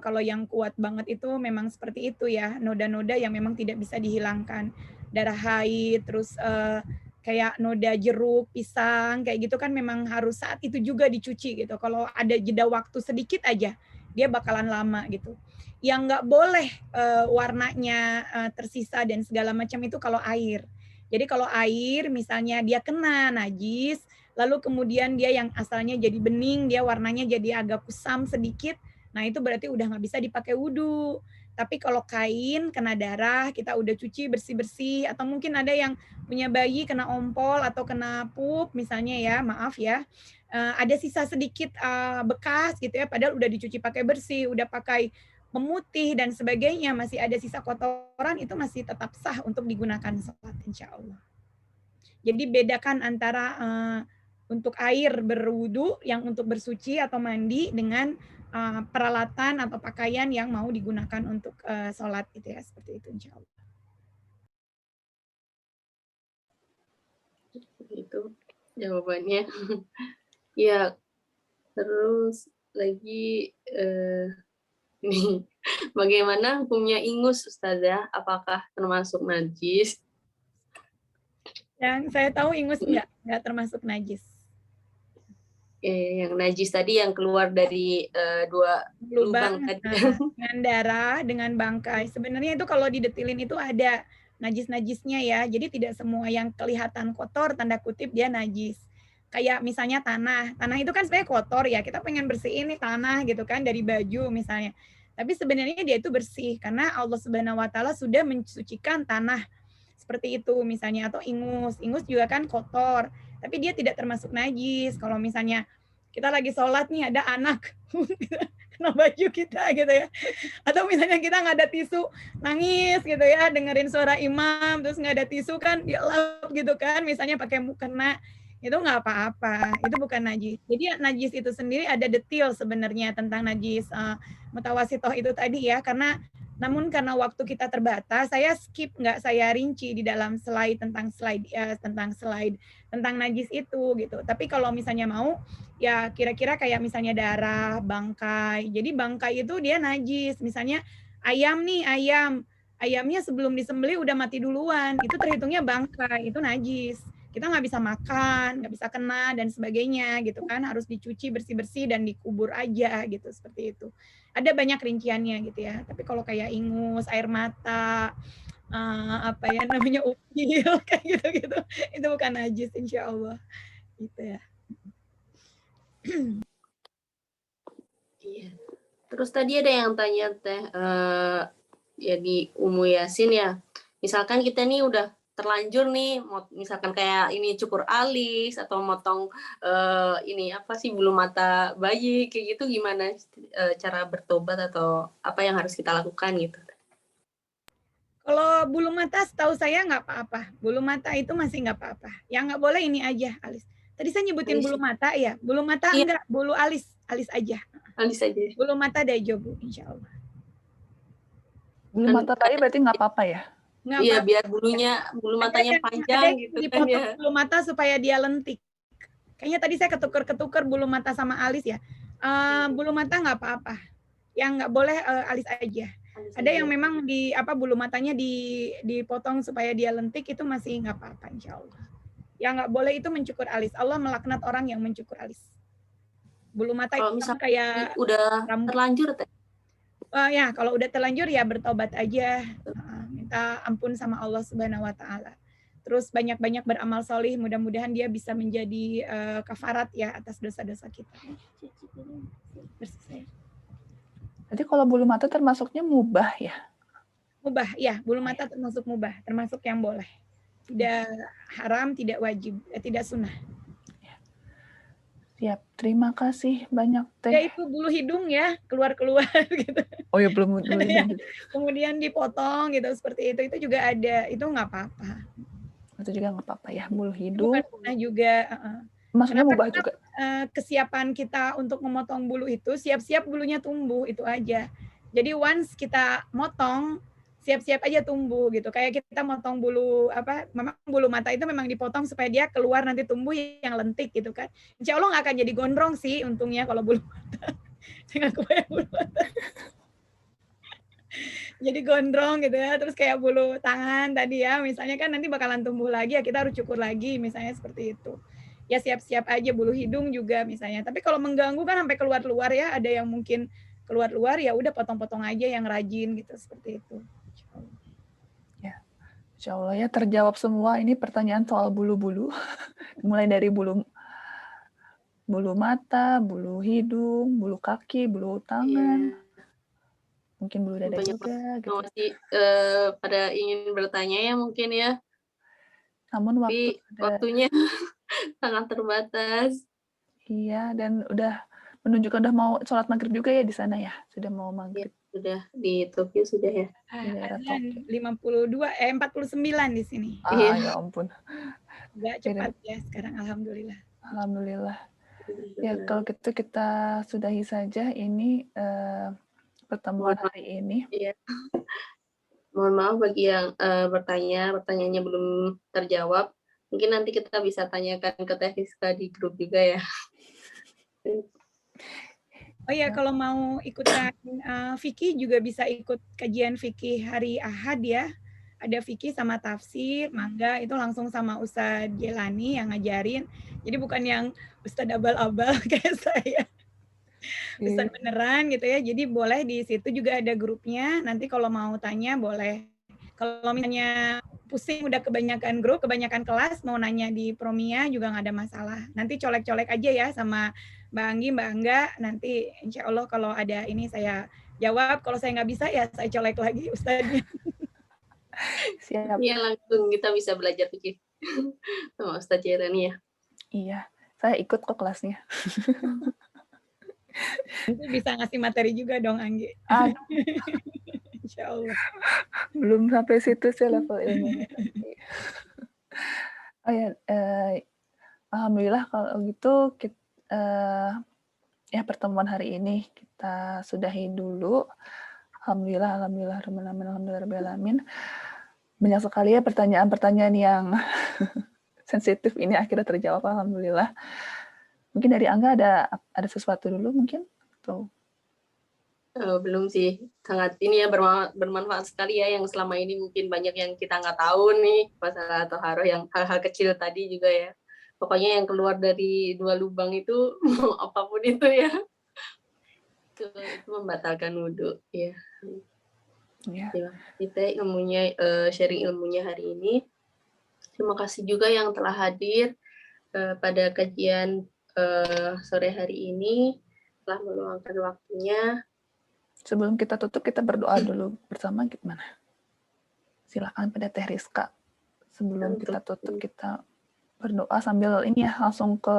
kalau yang kuat banget itu memang seperti itu ya, noda-noda yang memang tidak bisa dihilangkan. Darah haid, terus kayak noda jeruk, pisang, kayak gitu kan memang harus saat itu juga dicuci gitu. Kalau ada jeda waktu sedikit aja, dia bakalan lama gitu. Yang nggak boleh warnanya tersisa dan segala macam itu kalau air. Jadi kalau air misalnya dia kena najis, lalu kemudian dia yang asalnya jadi bening, dia warnanya jadi agak kusam sedikit, nah itu berarti udah nggak bisa dipakai wudhu. Tapi kalau kain kena darah, kita udah cuci bersih-bersih, atau mungkin ada yang punya bayi kena ompol atau kena pup misalnya ya, maaf ya, ada sisa sedikit bekas gitu ya, padahal udah dicuci pakai bersih, udah pakai pemutih dan sebagainya, masih ada sisa kotoran, itu masih tetap sah untuk digunakan sholat insya Allah. Jadi bedakan antara untuk air berwudu yang untuk bersuci atau mandi dengan peralatan atau pakaian yang mau digunakan untuk sholat gitu ya, seperti itu insya Allah. Itu jawabannya. Ya, terus lagi ini bagaimana hukumnya ingus Ustazah? Apakah termasuk najis? Yang saya tahu ingus nggak termasuk najis. Yang najis tadi yang keluar dari dua lubang tadi. Dengan darah, dengan bangkai. Sebenarnya itu kalau didetilin itu ada najis-najisnya ya. Jadi tidak semua yang kelihatan kotor, tanda kutip dia najis. Kayak misalnya tanah. Tanah itu kan sebenarnya kotor ya. Kita pengen bersihin nih tanah gitu kan dari baju misalnya. Tapi sebenarnya dia itu bersih karena Allah Subhanahu wa taala sudah mensucikan tanah. Seperti itu misalnya, atau ingus. Ingus juga kan kotor, tapi dia tidak termasuk najis. Kalau misalnya kita lagi sholat nih ada anak kena baju kita gitu ya, atau misalnya kita nggak ada tisu, nangis gitu ya, dengerin suara imam terus nggak ada tisu kan, dia lap gitu kan, misalnya pakai mukena, itu nggak apa-apa, itu bukan najis. Jadi najis itu sendiri ada detail sebenarnya tentang najis mutawasitoh itu tadi ya, namun karena waktu kita terbatas, saya skip, nggak saya rinci di dalam slide tentang najis itu gitu. Tapi kalau misalnya mau, ya kira-kira kayak misalnya darah, bangkai. Jadi bangkai itu dia najis. Misalnya ayam ayamnya sebelum disembelih udah mati duluan, itu terhitungnya bangkai, itu najis. Kita nggak bisa makan, nggak bisa kena dan sebagainya gitu kan, harus dicuci bersih-bersih dan dikubur aja gitu, seperti itu. Ada banyak rinciannya gitu ya. Tapi kalau kayak ingus, air mata, apa ya namanya upil kayak gitu-gitu, itu bukan najis insya Allah gitu ya. Iya. Terus tadi ada yang tanya Teh, ya di Umu Yasin ya. Misalkan kita nih udah terlanjur nih, misalkan kayak ini cukur alis atau motong ini apa sih bulu mata bayi kayak gitu, gimana cara bertobat atau apa yang harus kita lakukan gitu? Kalau bulu mata setahu saya nggak apa-apa. Bulu mata itu masih nggak apa-apa. Yang nggak boleh ini aja alis. Tadi saya nyebutin Alis. bulu mata ya. Bulu mata Iya. enggak, bulu alis. Alis aja. Alis aja. Bulu mata dajo Bu, insya Allah. Bulu mata bayi berarti nggak apa-apa ya? Nggak Iya, apa-apa. biar bulu matanya panjang ada yang gitu kan dipotong ya. bulu mata supaya dia lentik. Kayaknya tadi saya ketuker-ketuker bulu mata sama alis ya. Bulu mata nggak apa-apa. Yang nggak boleh alis aja. Ada yang memang di apa bulu matanya dipotong supaya dia lentik, itu masih nggak apa-apa insya Allah. Yang nggak boleh itu mencukur alis. Allah melaknat orang yang mencukur alis. Bulu mata Kalau itu misalnya kayak udah rambut. terlanjur Teh. Ya kalau udah terlanjur ya bertobat aja, minta ampun sama Allah Subhanahu Wa Taala. Terus banyak-banyak beramal solih, mudah-mudahan dia bisa menjadi kafarat ya atas dosa-dosa kita. Bersih. Jadi kalau bulu mata termasuknya mubah ya? Mubah, ya, bulu mata termasuk mubah, termasuk yang boleh. Tidak haram, tidak wajib, tidak sunnah. Siap, terima kasih banyak Teh. Ya itu bulu hidung ya, keluar-keluar gitu. Oh ya belum Ya, kemudian dipotong gitu, seperti itu juga ada, itu nggak apa-apa. Itu juga nggak apa-apa ya, bulu hidung. Bukan sunnah juga. Maksudnya mubah juga. Kesiapan kita untuk memotong bulu itu, siap-siap bulunya tumbuh, itu aja. Jadi once kita motong, siap-siap aja tumbuh gitu. Kayak kita motong bulu apa, memang bulu mata itu memang dipotong supaya dia keluar nanti tumbuh yang lentik gitu kan. Insya Allah nggak akan jadi gondrong sih untungnya kalau bulu mata. Saya nggak kebayang bulu mata. Jadi gondrong gitu ya, terus kayak bulu tangan tadi ya, misalnya kan nanti bakalan tumbuh lagi ya, kita harus cukur lagi misalnya seperti itu. Ya siap-siap aja, bulu hidung juga misalnya. Tapi kalau mengganggu kan sampai keluar-luar ya, ada yang mungkin keluar-luar ya udah potong-potong aja yang rajin gitu, seperti itu. Ya, insya Allah ya terjawab semua ini pertanyaan soal bulu-bulu. Mulai dari bulu mata, bulu hidung, bulu kaki, bulu tangan. Mungkin bulu dada juga gitu. Masih pada ingin bertanya ya mungkin ya. Namun waktunya sangat terbatas. Iya, dan udah menunjukkan udah mau sholat maghrib juga ya di sana ya. Sudah mau maghrib. Ya, sudah di Tokyo sudah ya. Azan 49 di sini. Ya ampun. Agak cepat ya sekarang, alhamdulillah. Alhamdulillah. Ya kalau gitu kita sudahi saja ini pertemuan hari ini. Iya. Mohon maaf bagi yang pertanyaannya belum terjawab. Mungkin nanti kita bisa tanyakan ke Teh Rizka di grup juga ya. Oh iya, kalau mau ikutan fikih juga bisa ikut kajian fikih hari Ahad ya. Ada fikih sama tafsir, mangga itu langsung sama Ustadz Jelani yang ngajarin. Jadi bukan yang Ustadz abal-abal kayak saya. Ustadz beneran gitu ya. Jadi boleh di situ juga ada grupnya. Nanti kalau mau tanya boleh. Kalau misalnya pusing udah kebanyakan grup, kebanyakan kelas, mau nanya di Promia juga nggak ada masalah. Nanti colek-colek aja ya sama Mbak Anggi, Mbak Angga. Nanti insya Allah kalau ada ini saya jawab. Kalau saya nggak bisa ya saya colek lagi Ustadznya. Siap. Iya, langsung kita bisa belajar fikih sama Ustadz Jerani ya. Iya, saya ikut kok kelasnya. Nanti bisa ngasih materi juga dong Anggi. Insya Allah. Belum sampai situ sih level ilmunya. Oh ya, alhamdulillah kalau gitu ya pertemuan hari ini kita sudahi dulu. Alhamdulillah, alhamdulillah. Banyak sekali ya pertanyaan-pertanyaan yang sensitif ini akhirnya terjawab, alhamdulillah. Mungkin dari Angga ada sesuatu dulu mungkin? Tuh. Belum sih, sangat ini ya bermanfaat sekali ya, yang selama ini mungkin banyak yang kita nggak tahu nih masalah Toharoh, yang hal-hal kecil tadi juga ya. Pokoknya yang keluar dari 2 lubang itu apapun itu ya, itu membatalkan wudhu ya. Ya. Terima kasih Teh ilmunya, sharing ilmunya hari ini. Terima kasih juga yang telah hadir pada kajian sore hari ini, telah meluangkan waktunya. Sebelum kita tutup, kita berdoa dulu bersama gimana? Silakan pada Teh Rizka. Sebelum kita tutup, kita berdoa sambil ini ya, langsung ke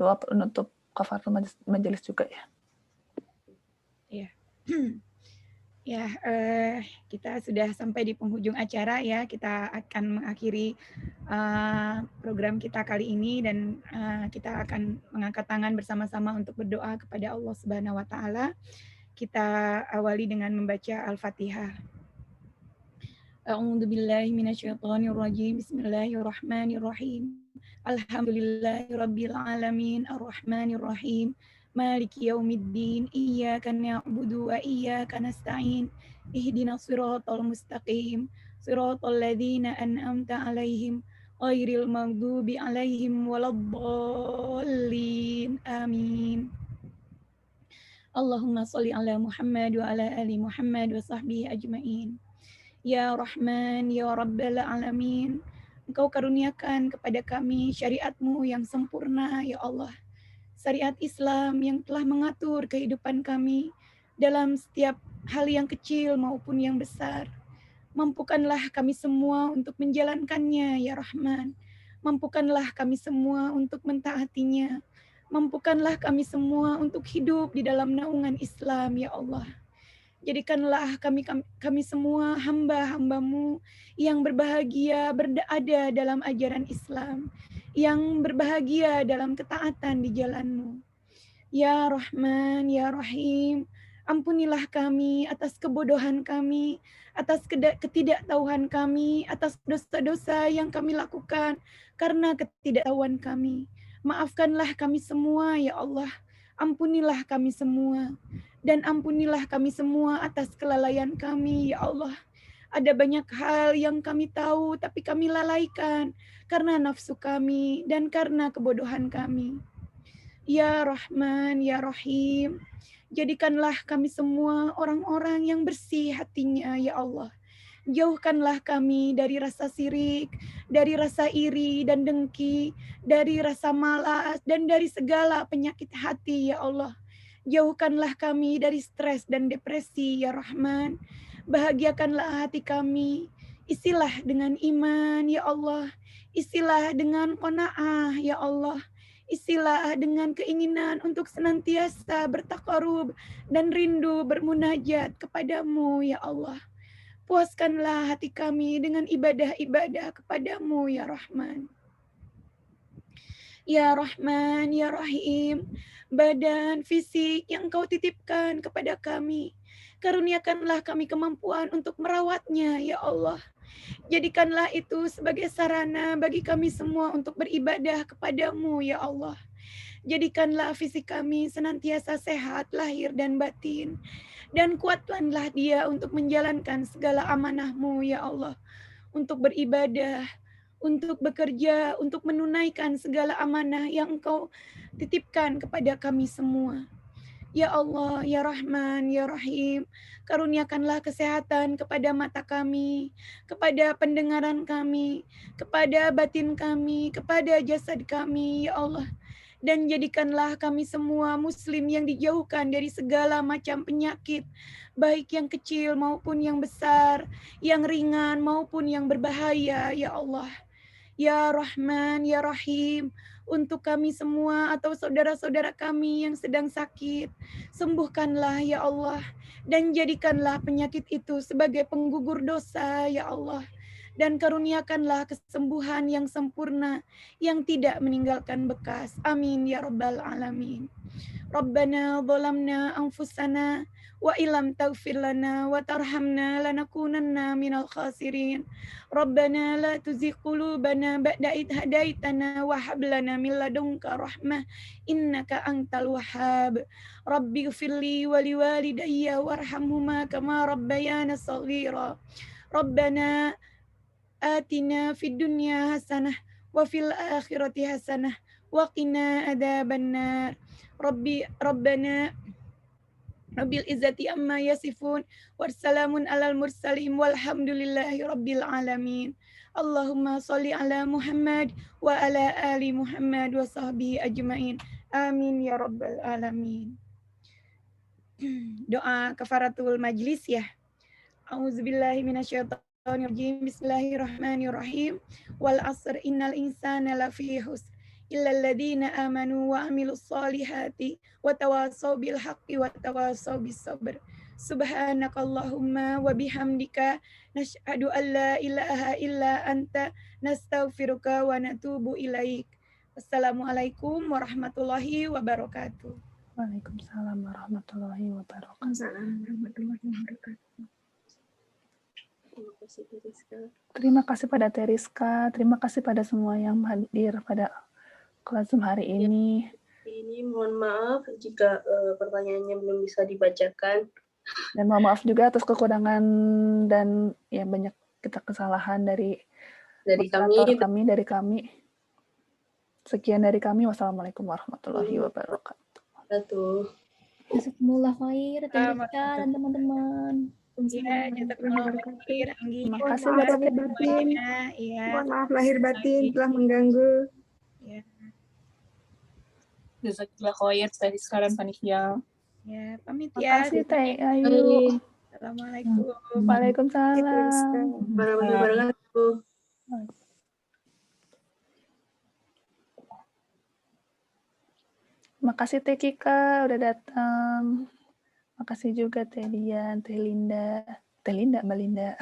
doa penutup kafaratul majelis juga ya. Ya. Ya, kita sudah sampai di penghujung acara ya. Kita akan mengakhiri program kita kali ini, dan kita akan mengangkat tangan bersama-sama untuk berdoa kepada Allah Subhanahu wa taala. Kita awali dengan membaca Al-Fatihah. A'udzu billahi minasyaitonir rajim. Bismillahirrahmanirrahim. Alhamdulillahirabbil alamin arrahmanir rahim. Maliki yaumiddin. Iyyaka na'budu wa iyyaka nasta'in. Ihdinas siratal mustaqim. Siratal ladzina an'amta 'alaihim ghairil maghdubi 'alaihim waladdallin. Amin. Allahumma sholli ala Muhammad wa ala ali Muhammad wa sahbihi ajmain. Ya Rahman, Ya Rabbal Alamin, Engkau karuniakan kepada kami syariat-Mu yang sempurna, Ya Allah. Syariat Islam yang telah mengatur kehidupan kami dalam setiap hal yang kecil maupun yang besar. Mampukanlah kami semua untuk menjalankannya, Ya Rahman. Mampukanlah kami semua untuk mentaatinya. Mampukanlah kami semua untuk hidup di dalam naungan Islam, ya Allah. Jadikanlah kami semua hamba-hamba-Mu yang berbahagia berada dalam ajaran Islam, yang berbahagia dalam ketaatan di jalan-Mu. Ya Rahman, Ya Rahim, ampunilah kami atas kebodohan kami, atas ketidaktahuan kami, atas dosa-dosa yang kami lakukan karena ketidaktahuan kami. Maafkanlah kami semua, ya Allah. Ampunilah kami semua. Dan ampunilah kami semua atas kelalaian kami, ya Allah. Ada banyak hal yang kami tahu, tapi kami lalaikan karena nafsu kami dan karena kebodohan kami. Ya Rahman, Ya Rahim, jadikanlah kami semua orang-orang yang bersih hatinya, ya Allah. Jauhkanlah kami dari rasa sirik, dari rasa iri dan dengki, dari rasa malas, dan dari segala penyakit hati, ya Allah. Jauhkanlah kami dari stres dan depresi, ya Rahman. Bahagiakanlah hati kami. Isilah dengan iman, ya Allah. Isilah dengan qanaah, ya Allah. Isilah dengan keinginan untuk senantiasa bertakarub dan rindu bermunajat kepadamu, ya Allah. Puaskanlah hati kami dengan ibadah-ibadah kepadamu, ya Rahman. Ya Rahman, Ya Rahim, badan fisik yang Engkau titipkan kepada kami, karuniakanlah kami kemampuan untuk merawatnya, ya Allah. Jadikanlah itu sebagai sarana bagi kami semua untuk beribadah kepadamu, ya Allah. Jadikanlah fisik kami senantiasa sehat lahir dan batin, dan kuatkanlah dia untuk menjalankan segala amanah-Mu, ya Allah, untuk beribadah, untuk bekerja, untuk menunaikan segala amanah yang Engkau titipkan kepada kami semua. Ya Allah, Ya Rahman, Ya Rahim, karuniakanlah kesehatan kepada mata kami, kepada pendengaran kami, kepada batin kami, kepada jasad kami, ya Allah. Dan jadikanlah kami semua muslim yang dijauhkan dari segala macam penyakit, baik yang kecil maupun yang besar, yang ringan maupun yang berbahaya, ya Allah. Ya Rahman, Ya Rahim, untuk kami semua atau saudara-saudara kami yang sedang sakit, sembuhkanlah ya Allah, dan jadikanlah penyakit itu sebagai penggugur dosa ya Allah, dan karuniakanlah kesembuhan yang sempurna yang tidak meninggalkan bekas. Amin ya rabbal alamin. Rabbana zalamna anfusana wa illam taghfir lana wa tarhamna lanakunanna minal khasirin. Rabbana la tuzigh qulubana ba'da idh hadaitana wa hab lana min ladunka rahmah innaka antal wahhab. Rabbi ighfirli wa liwalidayya warhamhuma kama rabbayana shaghira. Rabbana atina fid dunya hasanah wa fil akhirati hasanah wa qina adzabannar. Rabbana Rabbil izzati amma yasifun wassalamun alal mursalin walhamdulillahi rabbil alamin. Allahumma sholli ala Muhammad wa ala ali Muhammad wa sahbihi ajmain. Amin ya rabbal alamin. Doa kafaratul majlis ya. A'udzubillahi minasyaitonirrajim. Bismillahirrahmanirrahim. Wal 'asr innal insana lafi khusr illal ladzina amanu wa amilus solihati wa tawasaw bil haqqi wa tawasaw bis sabr. Subhanakallahumma wa bihamdika nashhadu an la ilaha illa anta nastaghfiruka wa natubu ilaik. Wassalamualaikum warahmatullahi wabarakatuh. Waalaikumsalam warahmatullahi wabarakatuh. Assalamualaikum warahmatullahi wabarakatuh. Terima kasih Teriska. Terima kasih pada Teriska, terima kasih pada semua yang hadir pada kelas Zoom hari ini. Ini mohon maaf jika pertanyaannya belum bisa dibacakan. Dan mohon maaf juga atas kekurangan dan ya banyak kita kesalahan dari kami. dari kami. Sekian dari kami. Wassalamualaikum warahmatullahi wabarakatuh. Jazakumullah khair, Teriska dan teman-teman. Ya, jazakumullah khair. Terima kasih Mohon maaf Teriska. lahir batin. Ya. Mohon maaf lahir batin telah mengganggu. Ya. Jazakallah khair Teriska dan panitia. Ya, pamit Terima ya. kasih Teh Ayu. Assalamualaikum. Waalaikumsalam. Warahmatullahi wabarakatuh. Terima kasih Teh Kika udah datang. Terima kasih juga Teh Dian, Teh Linda, Mbak Linda.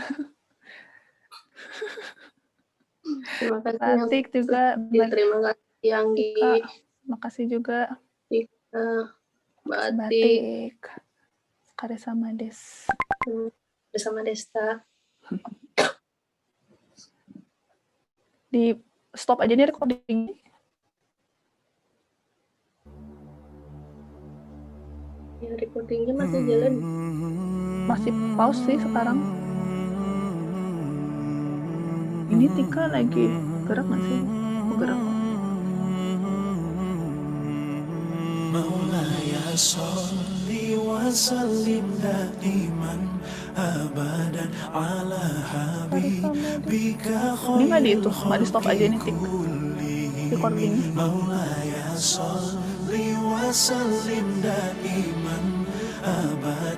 Terima kasih Batik juga, terima kasih Anggi, terima kasih juga Batik Batik, Karesa Mades. bersama Desta. Di stop aja nih recording. Ya, recordingnya masih jalan. Masih pause sih sekarang. Ini Tika lagi gerak nggak sih? Oh, gerak. Maulaya sholli wa sallim daiman abadan ala habibika Ini nggak di itu, nggak di stop aja nih Tik. Recording. Maulaya sholli wa sallim daiman abadan